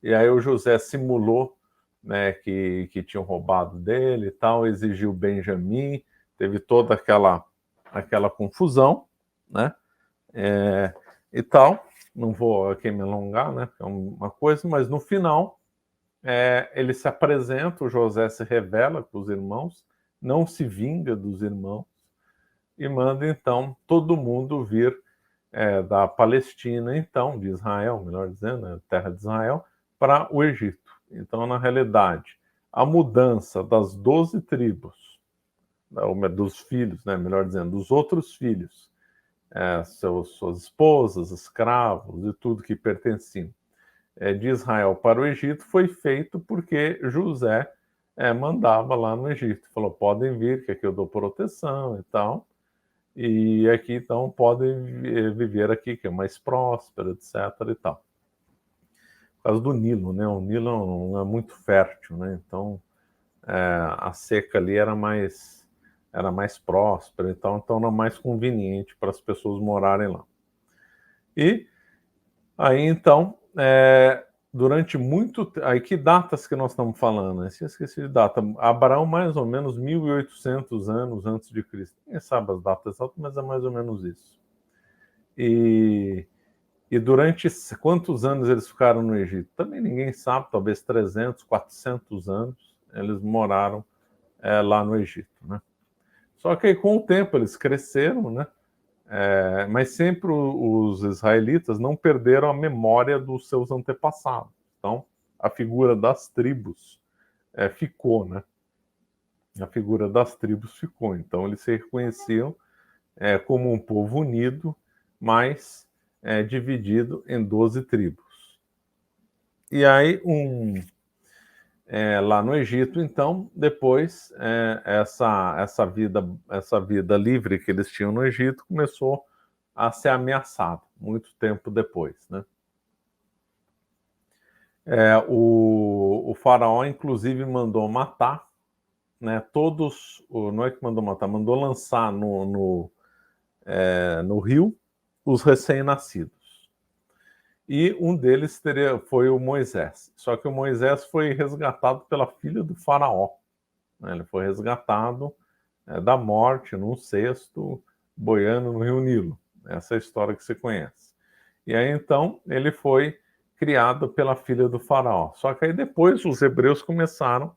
E aí o José simulou, né, que tinham roubado dele e tal, exigiu Benjamim, teve toda aquela confusão, né, e tal. Não vou aqui me alongar, né, é uma coisa, mas no final ele se apresenta, o José se revela para os irmãos, não se vinga dos irmãos, e manda então todo mundo vir da Palestina, então, de Israel, melhor dizendo, né, terra de Israel, para o Egito. Então, na realidade, a mudança das 12 tribos, dos filhos, né, melhor dizendo, dos outros filhos, suas esposas, escravos e tudo que pertenciam de Israel para o Egito foi feito porque José mandava lá no Egito. Falou, podem vir, que aqui eu dou proteção e tal. E aqui, então, podem viver aqui, que é mais próspero, etc. e tal. Por causa do Nilo, né? O Nilo é muito fértil, né? Então, a seca ali era mais próspera, então era mais conveniente para as pessoas morarem lá. E aí, então, durante muito... Aí, que datas que nós estamos falando? Eu esqueci de data. Abraão, mais ou menos 1.800 anos antes de Cristo. Ninguém sabe as datas exatas, mas é mais ou menos isso. E durante quantos anos eles ficaram no Egito? Também ninguém sabe, talvez 300, 400 anos eles moraram lá no Egito, né? Só que aí, com o tempo eles cresceram, né? Mas sempre os israelitas não perderam a memória dos seus antepassados. Então, a figura das tribos ficou, né? A figura das tribos ficou. Então, eles se reconheciam como um povo unido, mas dividido em 12 tribos. E aí, lá no Egito, então, depois, essa vida livre que eles tinham no Egito começou a ser ameaçada, muito tempo depois, né? O faraó, inclusive, mandou matar, né, todos... Não é que mandou matar, mandou lançar no rio os recém-nascidos. E um deles foi o Moisés. Só que o Moisés foi resgatado pela filha do faraó, né? Ele foi resgatado da morte num cesto, boiando no rio Nilo. Essa é a história que você conhece. E aí, então, ele foi criado pela filha do faraó. Só que aí depois os hebreus começaram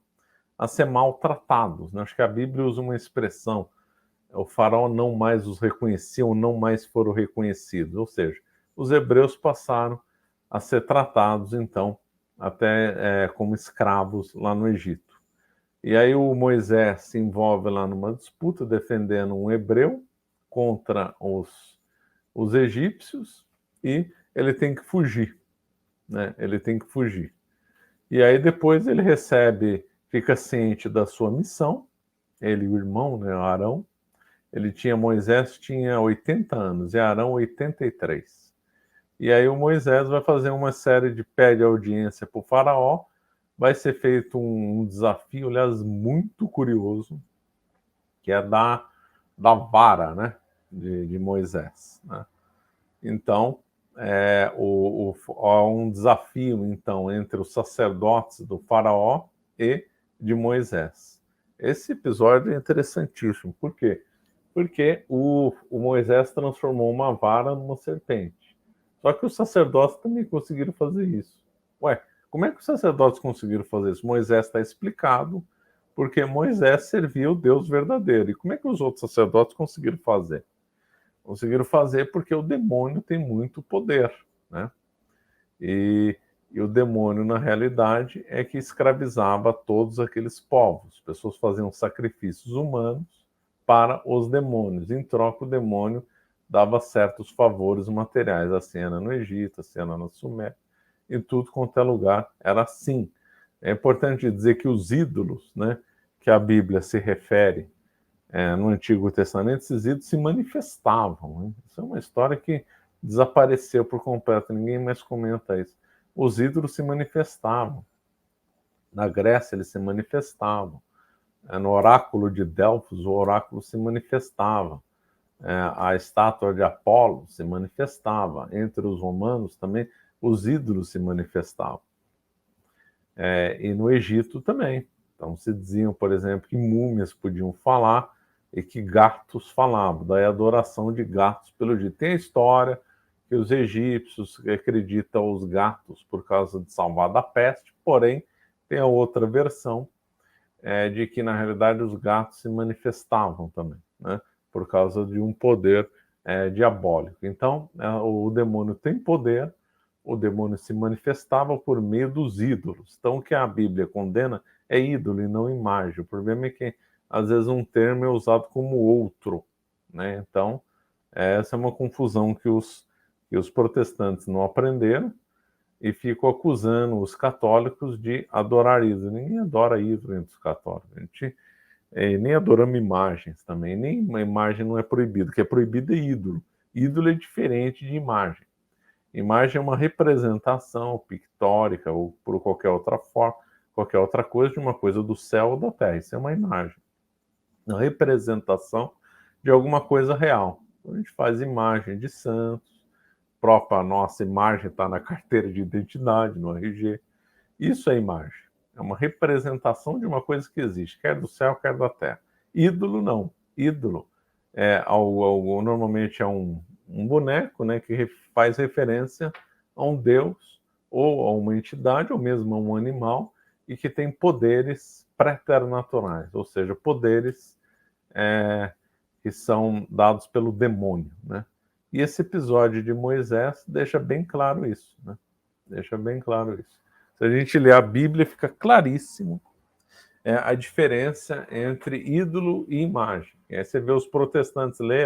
a ser maltratados, né? Acho que a Bíblia usa uma expressão: o faraó não mais os reconheciam, não mais foram reconhecidos. Ou seja, os hebreus passaram a ser tratados, então, até como escravos lá no Egito. E aí o Moisés se envolve lá numa disputa, defendendo um hebreu contra os egípcios, e ele tem que fugir, né? Ele tem que fugir. E aí depois ele fica ciente da sua missão, ele e o irmão, né, Arão. Moisés tinha 80 anos e Arão 83. E aí o Moisés vai fazer uma série de pede audiência para o faraó. Vai ser feito um desafio, aliás, muito curioso, que é da vara, né, de Moisés, né? Então, há um desafio, então, entre os sacerdotes do faraó e de Moisés. Esse episódio é interessantíssimo. Por quê? Porque o Moisés transformou uma vara numa serpente. Só que os sacerdotes também conseguiram fazer isso. Ué, como é que os sacerdotes conseguiram fazer isso? Moisés está explicado, porque Moisés servia o Deus verdadeiro. E como é que os outros sacerdotes conseguiram fazer? Conseguiram fazer porque o demônio tem muito poder, né? E o demônio, na realidade, é que escravizava todos aqueles povos. As pessoas faziam sacrifícios humanos para os demônios. Em troca, o demônio dava certos favores materiais. Assim era no Egito, assim era na Suméria, em tudo quanto é lugar era assim. É importante dizer que os ídolos, né, que a Bíblia se refere no Antigo Testamento, esses ídolos se manifestavam, né? Isso é uma história que desapareceu por completo, ninguém mais comenta isso. Os ídolos se manifestavam. Na Grécia, eles se manifestavam. No oráculo de Delfos, o oráculo se manifestava. A estátua de Apolo se manifestava. Entre os romanos também, os ídolos se manifestavam. E no Egito também. Então, se diziam, por exemplo, que múmias podiam falar e que gatos falavam. Daí a adoração de gatos pelo Egito. Tem a história que os egípcios acreditam os gatos por causa de salvar da peste, porém, tem a outra versão de que, na realidade, os gatos se manifestavam também, né, por causa de um poder diabólico. Então, o demônio tem poder, o demônio se manifestava por meio dos ídolos. Então, o que a Bíblia condena é ídolo e não imagem. O problema é que, às vezes, um termo é usado como outro, né? Então, Essa é uma confusão que os protestantes não aprenderam e ficam acusando os católicos de adorar ídolos. Ninguém adora ídolo entre os católicos. A gente nem adoramos imagens também. Nem uma imagem não é proibida. O que é proibido é ídolo. Ídolo é diferente de imagem. Imagem é uma representação pictórica ou por qualquer outra forma, qualquer outra coisa de uma coisa do céu ou da terra. Isso é uma imagem. Uma representação de alguma coisa real. A gente faz imagem de santos, própria nossa imagem está na carteira de identidade, no RG. Isso é imagem. É uma representação de uma coisa que existe, quer do céu, quer da terra. Ídolo, não. Ídolo normalmente é um boneco, né, que faz referência a um deus, ou a uma entidade, ou mesmo a um animal, e que tem poderes preternaturais, ou seja, poderes que são dados pelo demônio, né? E esse episódio de Moisés deixa bem claro isso, né? Deixa bem claro isso. Se a gente ler a Bíblia, fica claríssimo a diferença entre ídolo e imagem. E aí você vê os protestantes lê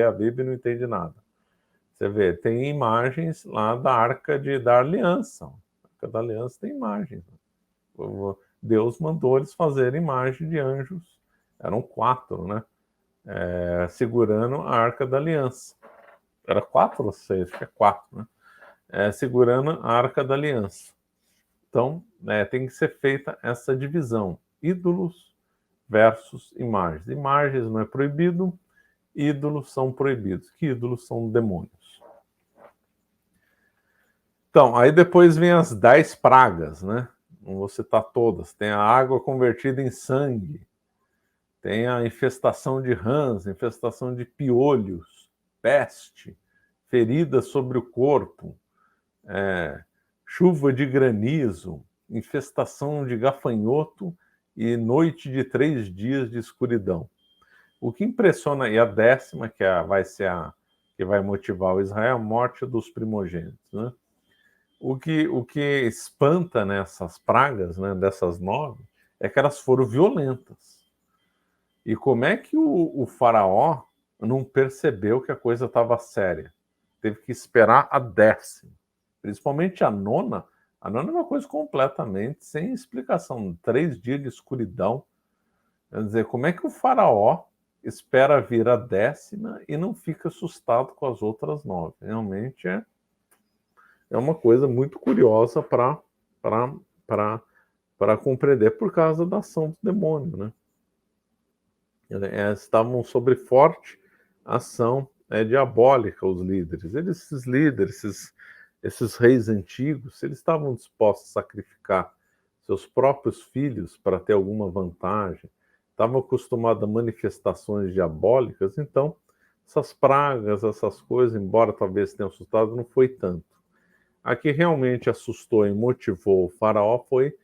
a Bíblia e não entende nada. Você vê, tem imagens lá da Arca da Aliança. A Arca da Aliança tem imagens. Deus mandou eles fazerem imagem de anjos. Eram 4, né? Segurando a Arca da Aliança. Era 4 ou 6? Acho que é 4, né? Segurando a Arca da Aliança. Então, tem que ser feita essa divisão. Ídolos versus imagens. Imagens não é proibido, ídolos são proibidos. Que ídolos são demônios. Então, aí depois vem as 10 pragas, né? Não vou citar todas. Tem a água convertida em sangue. Tem a infestação de rãs, infestação de piolhos, peste, feridas sobre o corpo, chuva de granizo, infestação de gafanhoto e noite de 3 dias de escuridão. O que impressiona, e a 10ª, vai ser a que vai motivar o Israel, a morte dos primogênitos, né? O que espanta nessas pragas, né, dessas 9, é que elas foram violentas. E como é que o faraó não percebeu que a coisa estava séria? Teve que esperar a 10ª. Principalmente a 9ª. A 9ª é uma coisa completamente sem explicação. 3 dias de escuridão. Quer dizer, como é que o faraó espera vir a 10ª e não fica assustado com as outras 9? Realmente é uma coisa muito curiosa para compreender por causa da ação do demônio, né? Estavam sob forte ação diabólica os líderes. Esses líderes, esses reis antigos, eles estavam dispostos a sacrificar seus próprios filhos para ter alguma vantagem, estavam acostumados a manifestações diabólicas, então essas pragas, essas coisas, embora talvez tenham assustado, não foi tanto. A que realmente assustou e motivou o faraó foi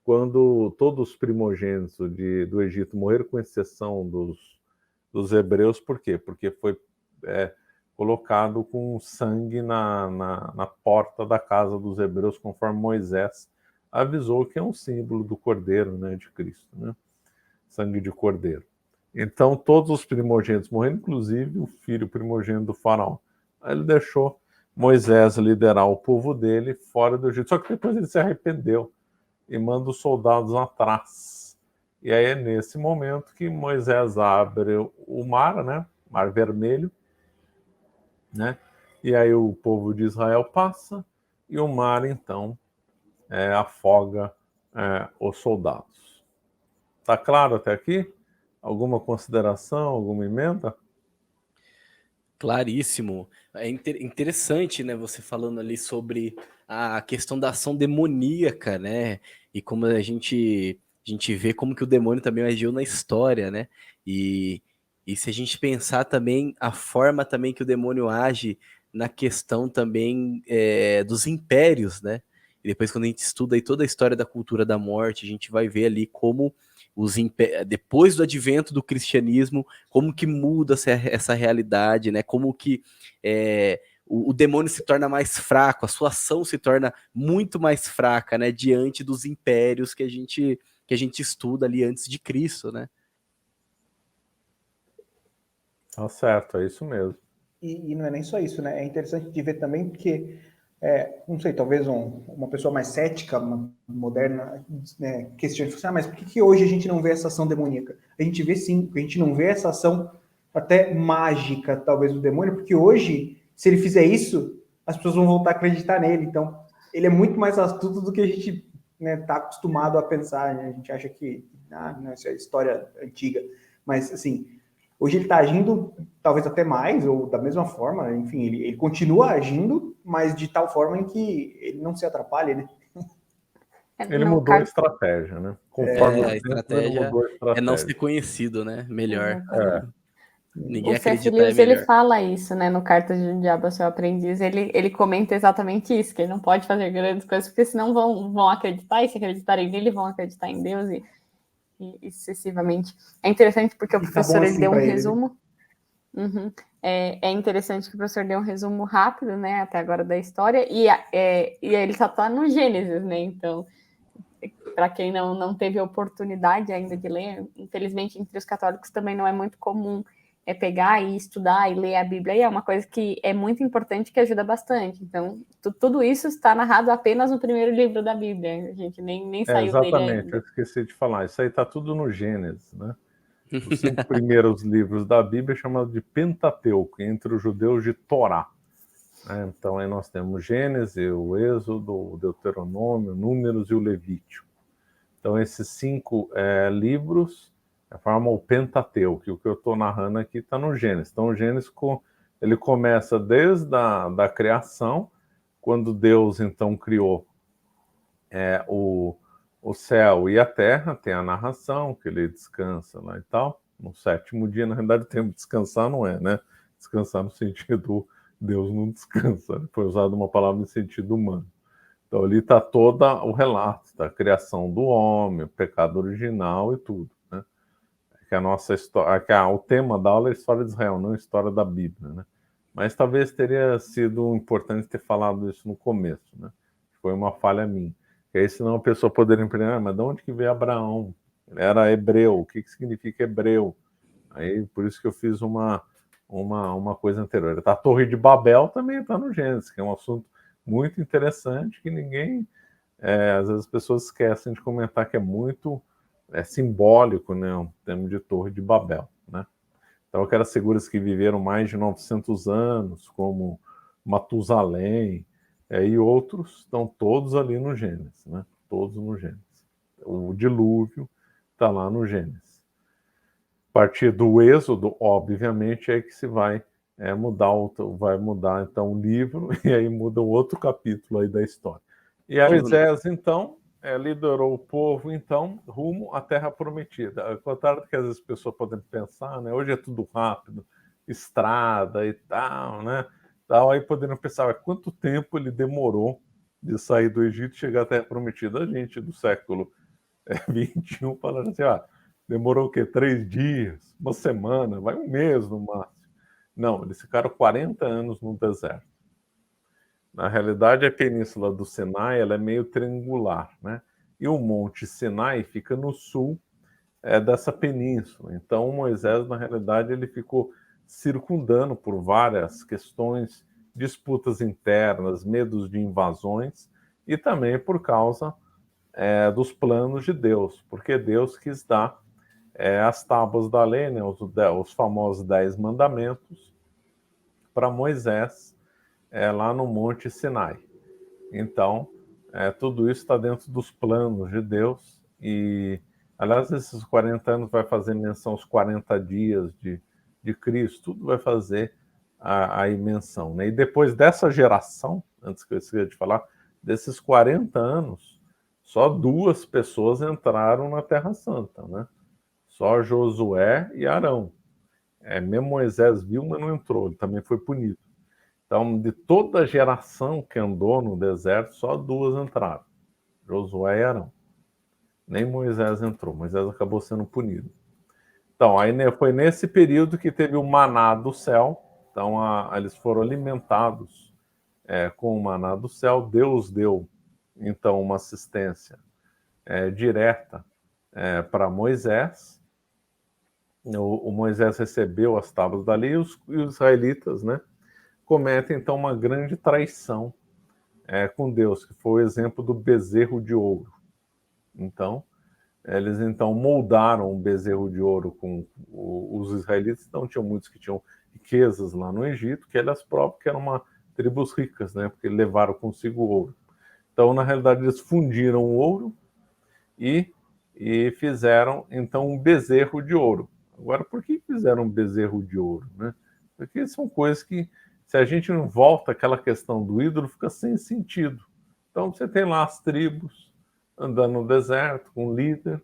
quando todos os primogênitos do Egito morreram, com exceção dos hebreus. Por quê? Porque foi colocado com sangue na porta da casa dos hebreus, conforme Moisés avisou, que é um símbolo do cordeiro, né, de Cristo, né? Sangue de cordeiro. Então todos os primogênitos morreram, inclusive o filho primogênito do faraó. Aí ele deixou Moisés liderar o povo dele fora do Egito. Só que depois ele se arrependeu e manda os soldados atrás. E aí é nesse momento que Moisés abre o mar, né? Mar Vermelho, né? E aí o povo de Israel passa e o mar, então, afoga os soldados. Tá claro até aqui? Alguma consideração, alguma emenda? Claríssimo. É interessante, né, você falando ali sobre a questão da ação demoníaca, né? E como a gente vê como que o demônio também agiu na história, né? E se a gente pensar também a forma também que o demônio age na questão também dos impérios, né? E depois, quando a gente estuda aí toda a história da cultura da morte, a gente vai ver ali como depois do advento do cristianismo, como que muda essa realidade, né? Como que o demônio se torna mais fraco, a sua ação se torna muito mais fraca, né? Diante dos impérios que a gente estuda ali antes de Cristo, né? Tá certo, é isso mesmo. E não é nem só isso, né? É interessante de ver também porque, não sei, talvez uma pessoa mais cética, moderna, né, questione, mas por que hoje a gente não vê essa ação demoníaca? A gente vê sim, a gente não vê essa ação até mágica, talvez, do demônio, porque hoje, se ele fizer isso, as pessoas vão voltar a acreditar nele. Então, ele é muito mais astuto do que a gente, né, tá acostumado a pensar. Né? A gente acha que, não, isso é história antiga. Mas, assim, hoje ele está agindo talvez até mais, ou da mesma forma, enfim, ele continua agindo, mas de tal forma em que ele não se atrapalha, né? Ele mudou a estratégia, né? Conforme a o tempo, ele estratégia mudou a é não estratégia. ser conhecido, né? Melhor. Ninguém O C.S. acredita, é Lewis, ele melhor. fala isso, né, no Cartas de um Diabo ao Seu Aprendiz, ele comenta exatamente isso, que ele não pode fazer grandes coisas, porque senão vão acreditar, e se acreditarem nele, vão acreditar em Deus, e sucessivamente. É interessante porque o professor, ele deu um resumo. Uhum. É interessante que o professor deu um resumo rápido, né, até agora da história, e ele só tá no Gênesis, né, então, para quem não teve oportunidade ainda de ler, infelizmente entre os católicos também não é muito comum pegar e estudar e ler a Bíblia, e é uma coisa que é muito importante, que ajuda bastante. Então, tudo isso está narrado apenas no primeiro livro da Bíblia, a gente nem saiu dele Exatamente, eu ainda. esqueci de falar, isso aí está tudo no Gênesis, né? Os 5 primeiros livros da Bíblia é chamado de Pentateuco, entre os judeus de Torá. Né? Então aí nós temos Gênesis, o Êxodo, o Deuteronômio, Números e o Levítico. Então esses 5 livros formam o Pentateuco, que o que eu estou narrando aqui está no Gênesis. Então o Gênesis ele começa desde da criação, quando Deus então criou o céu e a terra, tem a narração, que ele descansa lá e tal. No 7º dia, na realidade, o termo descansar não é, né? Descansar no sentido Deus não descansa. Foi usada uma palavra no sentido humano. Então ali está todo o relato da criação do homem, o pecado original e tudo, né? Que a nossa história, o tema da aula é a história de Israel, não a história da Bíblia, né? Mas talvez teria sido importante ter falado isso no começo, né? Foi uma falha minha. Que aí senão a pessoa poderia entender, mas de onde que veio Abraão? Ele era hebreu, o que significa hebreu? Aí por isso que eu fiz uma coisa anterior. A Torre de Babel também está no Gênesis, que é um assunto muito interessante que ninguém, às vezes as pessoas esquecem de comentar, que é muito simbólico, né, o termo de Torre de Babel, né? Então aquelas figuras que viveram mais de 900 anos, como Matusalém, e outros, estão todos ali no Gênesis, né? Todos no Gênesis. O dilúvio está lá no Gênesis. A partir do Êxodo, obviamente, é que se vai mudar então o livro, e aí muda um outro capítulo aí da história. E aí Moisés, então, liderou o povo, então, rumo à Terra Prometida. Ao contrário do que às vezes as pessoas podem pensar, né? Hoje é tudo rápido, estrada e tal, né? Aí poderiam pensar, quanto tempo ele demorou de sair do Egito e chegar à Terra Prometida? A gente do século 21 falando assim, demorou o quê? 3 dias, uma semana, vai um mês no máximo. Não, eles ficaram 40 anos no deserto. Na realidade, a península do Sinai ela é meio triangular, né? E o Monte Sinai fica no sul dessa península. Então, Moisés, na realidade, ele ficou circundando por várias questões, disputas internas, medos de invasões, e também por causa dos planos de Deus, porque Deus quis dar as tábuas da lei, né, os famosos 10 mandamentos, para Moisés, lá no Monte Sinai. Então, tudo isso está dentro dos planos de Deus, e, aliás, esses 40 anos vai fazer menção aos 40 dias de Cristo, tudo vai fazer a menção, né? E depois dessa geração, antes que eu esqueça de falar, desses 40 anos, só 2 pessoas entraram na Terra Santa, né? Só Josué e Arão. Mesmo Moisés viu, mas não entrou, ele também foi punido. Então, de toda a geração que andou no deserto, só 2 entraram, Josué e Arão. Nem Moisés entrou, Moisés acabou sendo punido. Então, aí foi nesse período que teve o maná do céu, então eles foram alimentados com o maná do céu, Deus deu, então, uma assistência direta para Moisés. O Moisés recebeu as tábuas da lei e os israelitas, né, cometem então uma grande traição com Deus, que foi o exemplo do bezerro de ouro. Então, eles então moldaram um bezerro de ouro com os israelitas. Então, tinham muitos que tinham riquezas lá no Egito, que elas próprias que eram tribos ricas, né? Porque levaram consigo o ouro. Então, na realidade, eles fundiram o ouro e fizeram então um bezerro de ouro. Agora, por que fizeram um bezerro de ouro, né? Porque são coisas que, se a gente não volta àquela questão do ídolo, fica sem sentido. Então, você tem lá as tribos andando no deserto com um líder.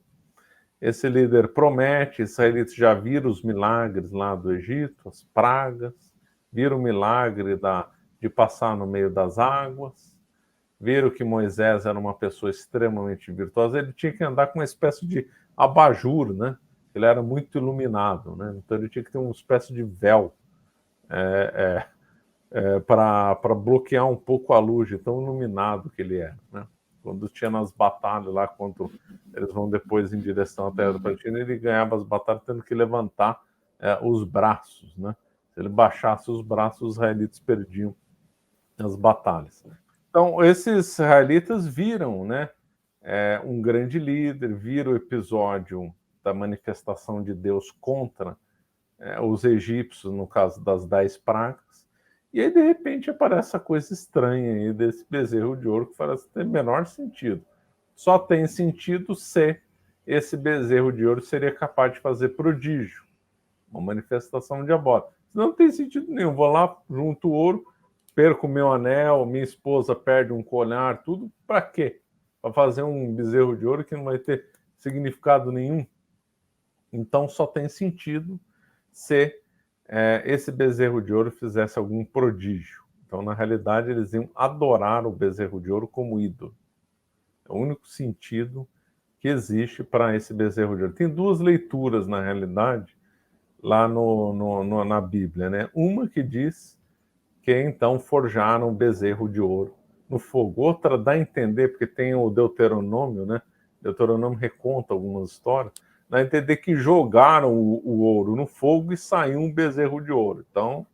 Esse líder promete, os israelitas já viram os milagres lá do Egito, as pragas, viram o milagre de passar no meio das águas, viram que Moisés era uma pessoa extremamente virtuosa. Ele tinha que andar com uma espécie de abajur, né? Ele era muito iluminado, né? Então ele tinha que ter uma espécie de véu para bloquear um pouco a luz de tão iluminado que ele era, né? Quando tinha nas batalhas lá, quando eles vão depois em direção à Terra da Palestina, ele ganhava as batalhas tendo que levantar os braços, né? Se ele baixasse os braços, os israelitas perdiam as batalhas. Então, esses israelitas viram, né, um grande líder, viram o episódio da manifestação de Deus contra os egípcios, no caso das 10 pragas, e aí, de repente, aparece essa coisa estranha aí desse bezerro de ouro que parece ter menor sentido. Só tem sentido se esse bezerro de ouro seria capaz de fazer prodígio, uma manifestação diabólica. Não tem sentido nenhum. Vou lá, junto o ouro, perco meu anel, minha esposa perde um colar, tudo para quê? Para fazer um bezerro de ouro que não vai ter significado nenhum. Então, só tem sentido se esse bezerro de ouro fizesse algum prodígio. Então, na realidade, eles iam adorar o bezerro de ouro como ídolo. É o único sentido que existe para esse bezerro de ouro. Tem duas leituras, na realidade, lá na Bíblia, né? Uma que diz que, então, forjaram um bezerro de ouro no fogo. Outra dá a entender, porque tem o Deuteronômio, né? Deuteronômio reconta algumas histórias, dá a entender que jogaram o ouro no fogo e saiu um bezerro de ouro. Então,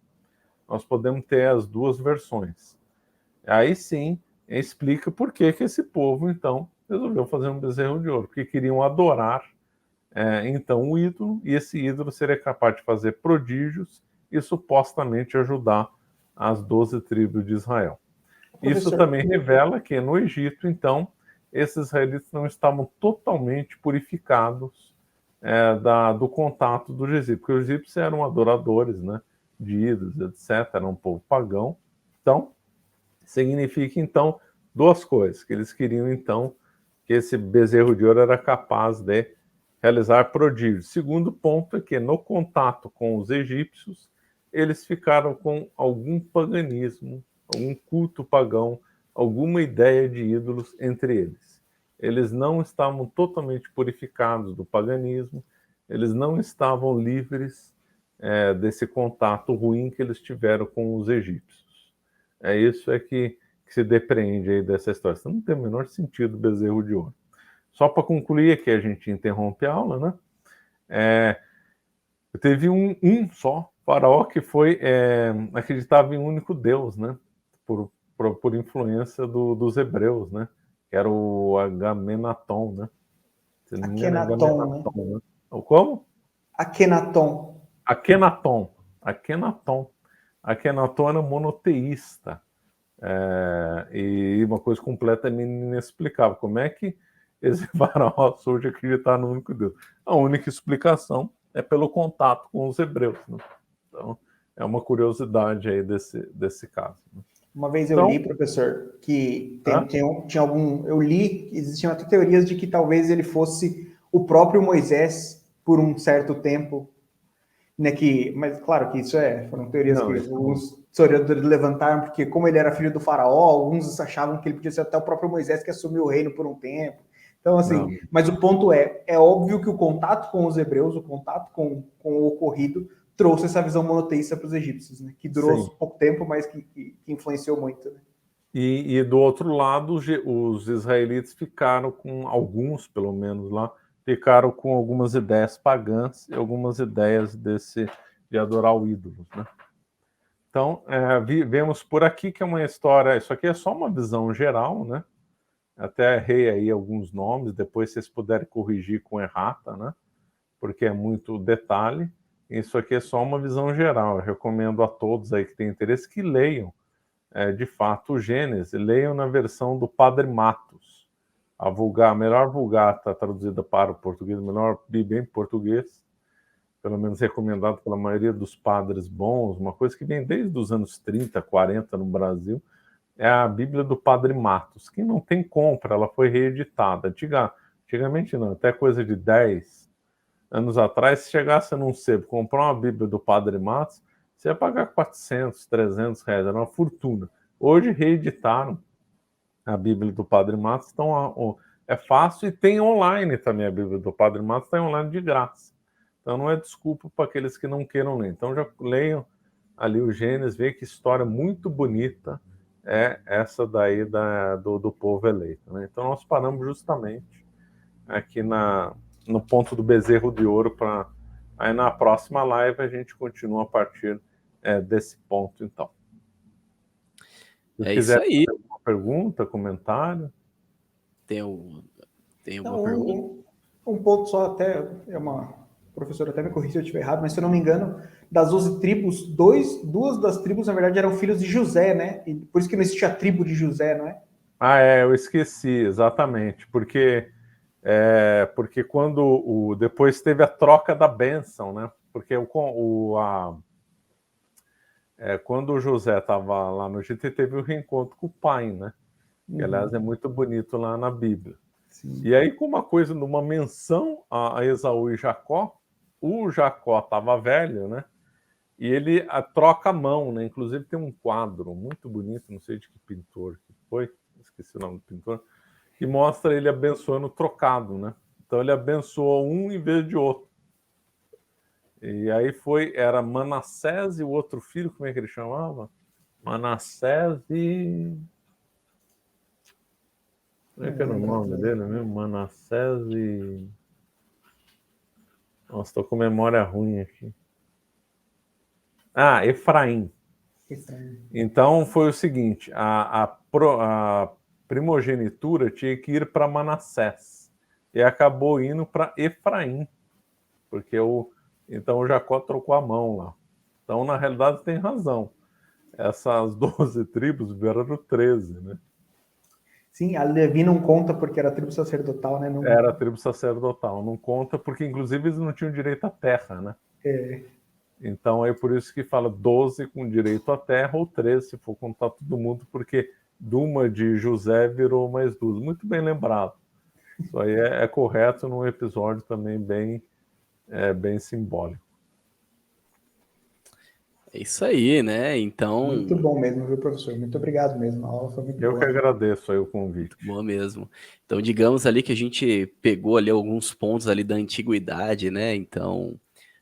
nós podemos ter as duas versões. Aí sim, explica por que esse povo, então, resolveu fazer um bezerro de ouro, porque queriam adorar, então, o ídolo, e esse ídolo seria capaz de fazer prodígios e supostamente ajudar as 12 tribos de Israel. Isso também revela que no Egito, então, esses israelitas não estavam totalmente purificados do contato dos egípcios, porque os egípcios eram adoradores, né, de ídolos, etc., eram um povo pagão. Então, significa, então, duas coisas, que eles queriam, então, que esse bezerro de ouro era capaz de realizar prodígios. Segundo ponto é que, no contato com os egípcios, eles ficaram com algum paganismo, algum culto pagão, alguma ideia de ídolos entre eles. Eles não estavam totalmente purificados do paganismo, eles não estavam livres desse contato ruim que eles tiveram com os egípcios. Isso que se depreende aí dessa história. Isso não tem o menor sentido, bezerro de ouro. Só para concluir aqui, a gente interrompe a aula, né? Teve um só faraó que acreditava em um único Deus, né? Por influência dos hebreus, né? Que era o Agamenaton, né? Akenaton, né? Como? Akenaton. Akenaton era monoteísta. E uma coisa completamente inexplicável. Como é que esse faraó surge acreditar no único Deus? A única explicação é pelo contato com os hebreus, né? Então, é uma curiosidade aí desse caso, né? Uma vez eu li, professor, que tinha algum... Eu li que existiam até teorias de que talvez ele fosse o próprio Moisés por um certo tempo, né? Mas claro que foram teorias que os historiadores levantaram, porque como ele era filho do faraó, alguns achavam que ele podia ser até o próprio Moisés que assumiu o reino por um tempo. Então, assim, mas o ponto é óbvio que o contato com os hebreus, o contato com o ocorrido, trouxe essa visão monoteísta para os egípcios, né? Que durou pouco tempo, mas que influenciou muito, né? E do outro lado, os israelitas ficaram com, alguns pelo menos lá, ficaram com algumas ideias pagãs e algumas ideias de adorar o ídolo, né? Então, vemos por aqui que é uma história, isso aqui é só uma visão geral, né? Até errei aí alguns nomes, depois vocês puderem corrigir com errata, né? Porque é muito detalhe. Isso aqui é só uma visão geral. Eu recomendo a todos aí que têm interesse que leiam, de fato, o Gênesis. Leiam na versão do Padre Matos. A melhor Vulgata está traduzida para o português, a melhor Bíblia em português, pelo menos recomendado pela maioria dos padres bons, uma coisa que vem desde os anos 30, 40 no Brasil, é a Bíblia do Padre Matos, que não tem compra, ela foi reeditada. Antigamente não, até coisa de 10 anos atrás, se chegasse num sebo comprar uma Bíblia do Padre Matos, você ia pagar 400, 300 reais, era uma fortuna. Hoje reeditaram a Bíblia do Padre Matos, então é fácil, e tem online também a Bíblia do Padre Matos, está online de graça. Então não é desculpa para aqueles que não queiram ler. Então já leiam ali o Gênesis, vejam que história muito bonita é essa daí do povo eleito, né? Então nós paramos justamente aqui no ponto do bezerro de ouro, para aí na próxima live a gente continua a partir desse ponto, então. Se isso aí. fazer alguma pergunta, comentário? Tem alguma Não, pergunta? um ponto só, até o professor até me corrija se eu estiver errado, mas se eu não me engano, das 12 tribos, duas das tribos, na verdade, eram filhos de José, né? E por isso que não existia a tribo de José, não é? Eu esqueci, exatamente, porque quando depois teve a troca da bênção, né? Porque quando o José estava lá no Egito, ele teve o reencontro com o pai, né? Que, aliás, é muito bonito lá na Bíblia. Sim. E aí, com uma coisa, numa menção a Esaú e Jacó, o Jacó estava velho, né? E ele troca a mão, né? Inclusive tem um quadro muito bonito, não sei de que pintor que foi, esqueci o nome do pintor, que mostra ele abençoando o trocado, né? Então ele abençoou um em vez de outro. E aí era Manassés e o outro filho, como é que ele chamava? Manassés e... Como é que era o nome dele mesmo? Manassés e... Nossa, tô com memória ruim aqui. Efraim. Então foi o seguinte, a primogenitura tinha que ir para Manassés e acabou indo para Efraim, porque então o Jacó trocou a mão lá. Então, na realidade, tem razão. Essas 12 tribos vieram 13, né? Sim, a Levi não conta porque era tribo sacerdotal, né? Não... Era tribo sacerdotal, não conta porque, inclusive, eles não tinham direito à terra, né? Então, é por isso que fala 12 com direito à terra, ou 13, se for contar todo mundo, porque Duma de José virou mais 12. Muito bem lembrado. Isso aí é correto num episódio também bem simbólico. É isso aí, né? Então... Muito bom mesmo, viu, professor? Muito obrigado mesmo. A aula foi muito boa. Eu que agradeço aí o convite. Muito boa mesmo. Então, digamos ali que a gente pegou ali alguns pontos ali da antiguidade, né? Então,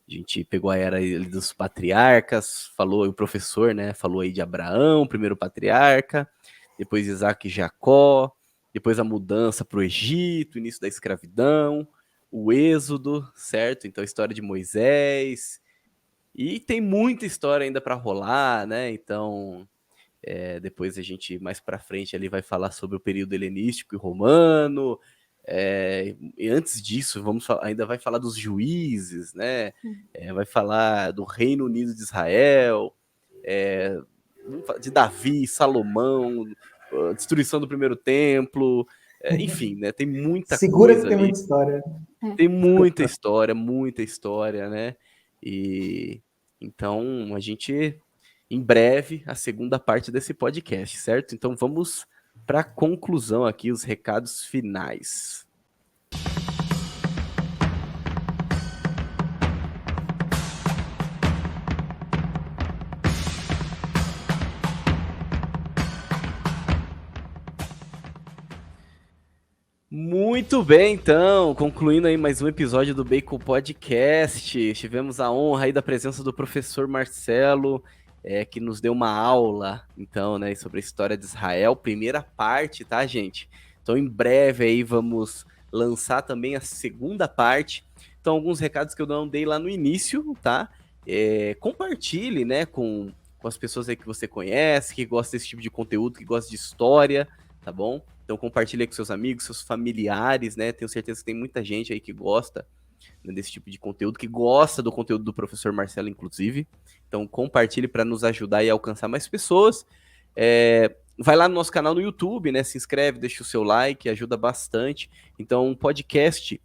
a gente pegou a era ali dos patriarcas, o professor, né? Falou aí de Abraão, primeiro patriarca, depois Isaac e Jacó, depois a mudança para o Egito, início da escravidão, o Êxodo, certo? Então, a história de Moisés... E tem muita história ainda para rolar, né? Então, depois a gente, mais para frente, ali vai falar sobre o período helenístico e romano. E antes disso, ainda vai falar dos juízes, né? Vai falar do Reino Unido de Israel, de Davi, Salomão, a destruição do primeiro templo. Enfim, né? Tem muita Segura coisa que tem ali. muita história. Tem muita história, né? E então a gente, em breve, a segunda parte desse podcast, certo? Então vamos para a conclusão aqui, os recados finais. Muito bem, então, concluindo aí mais um episódio do Bacon Podcast, tivemos a honra aí da presença do professor Marcelo, que nos deu uma aula, então, né, sobre a história de Israel, primeira parte, tá, gente? Então, em breve aí vamos lançar também a segunda parte. Então, alguns recados que eu não dei lá no início, tá? Compartilhe, né, com com as pessoas aí que você conhece, que gosta desse tipo de conteúdo, que gosta de história, tá bom? Então compartilha com seus amigos, seus familiares, né? Tenho certeza que tem muita gente aí que gosta, né, desse tipo de conteúdo, que gosta do conteúdo do professor Marcelo, inclusive. Então compartilhe para nos ajudar e alcançar mais pessoas. Vai lá no nosso canal no YouTube, né? Se inscreve, deixa o seu like, ajuda bastante. Então, o podcast,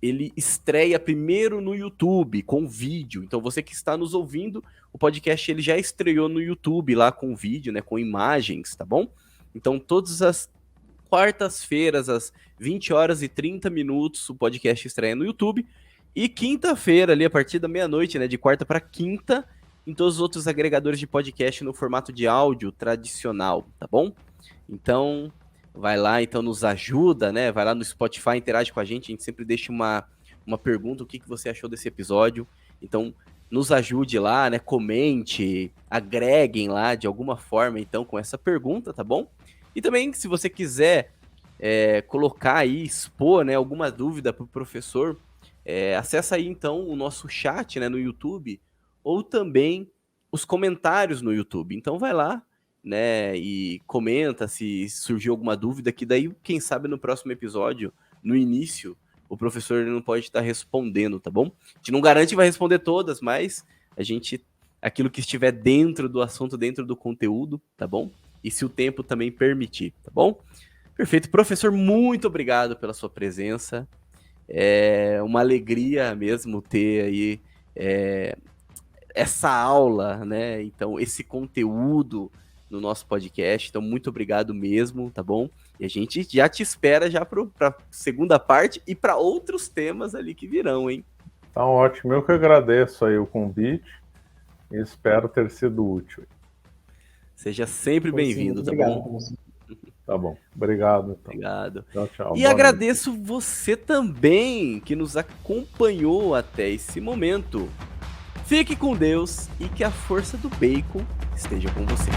ele estreia primeiro no YouTube, com vídeo. Então, você que está nos ouvindo, o podcast ele já estreou no YouTube, lá com vídeo, né? Com imagens, tá bom? Então, todas as quartas-feiras, às 20 horas e 30 minutos, o podcast estreia no YouTube. E quinta-feira, ali, a partir da meia-noite, né? De quarta para quinta, em todos os outros agregadores de podcast no formato de áudio tradicional, tá bom? Então, vai lá, então nos ajuda, né? Vai lá no Spotify, interage com a gente sempre deixa uma pergunta, o que você achou desse episódio. Então, nos ajude lá, né? Comente, agreguem lá de alguma forma, então, com essa pergunta, tá bom? E também, se você quiser colocar aí, expor, né, alguma dúvida para o professor, acessa aí, então, o nosso chat, né, no YouTube, ou também os comentários no YouTube. Então vai lá, né, e comenta se surgiu alguma dúvida, que daí, quem sabe, no próximo episódio, no início, o professor não pode estar respondendo, tá bom? A gente não garante que vai responder todas, mas aquilo que estiver dentro do assunto, dentro do conteúdo, tá bom? E se o tempo também permitir, tá bom? Perfeito. Professor, muito obrigado pela sua presença. É uma alegria mesmo ter aí essa aula, né? Então, esse conteúdo no nosso podcast. Então, muito obrigado mesmo, tá bom? E a gente já te espera já para segunda parte e para outros temas ali que virão, hein? Tá ótimo. Eu que agradeço aí o convite e espero ter sido útil. Seja sempre bem-vindo, tá bom? Tá bom. Obrigado. Então. Obrigado. Tchau, tchau. E agradeço você também que nos acompanhou até esse momento. Fique com Deus e que a força do bacon esteja com você.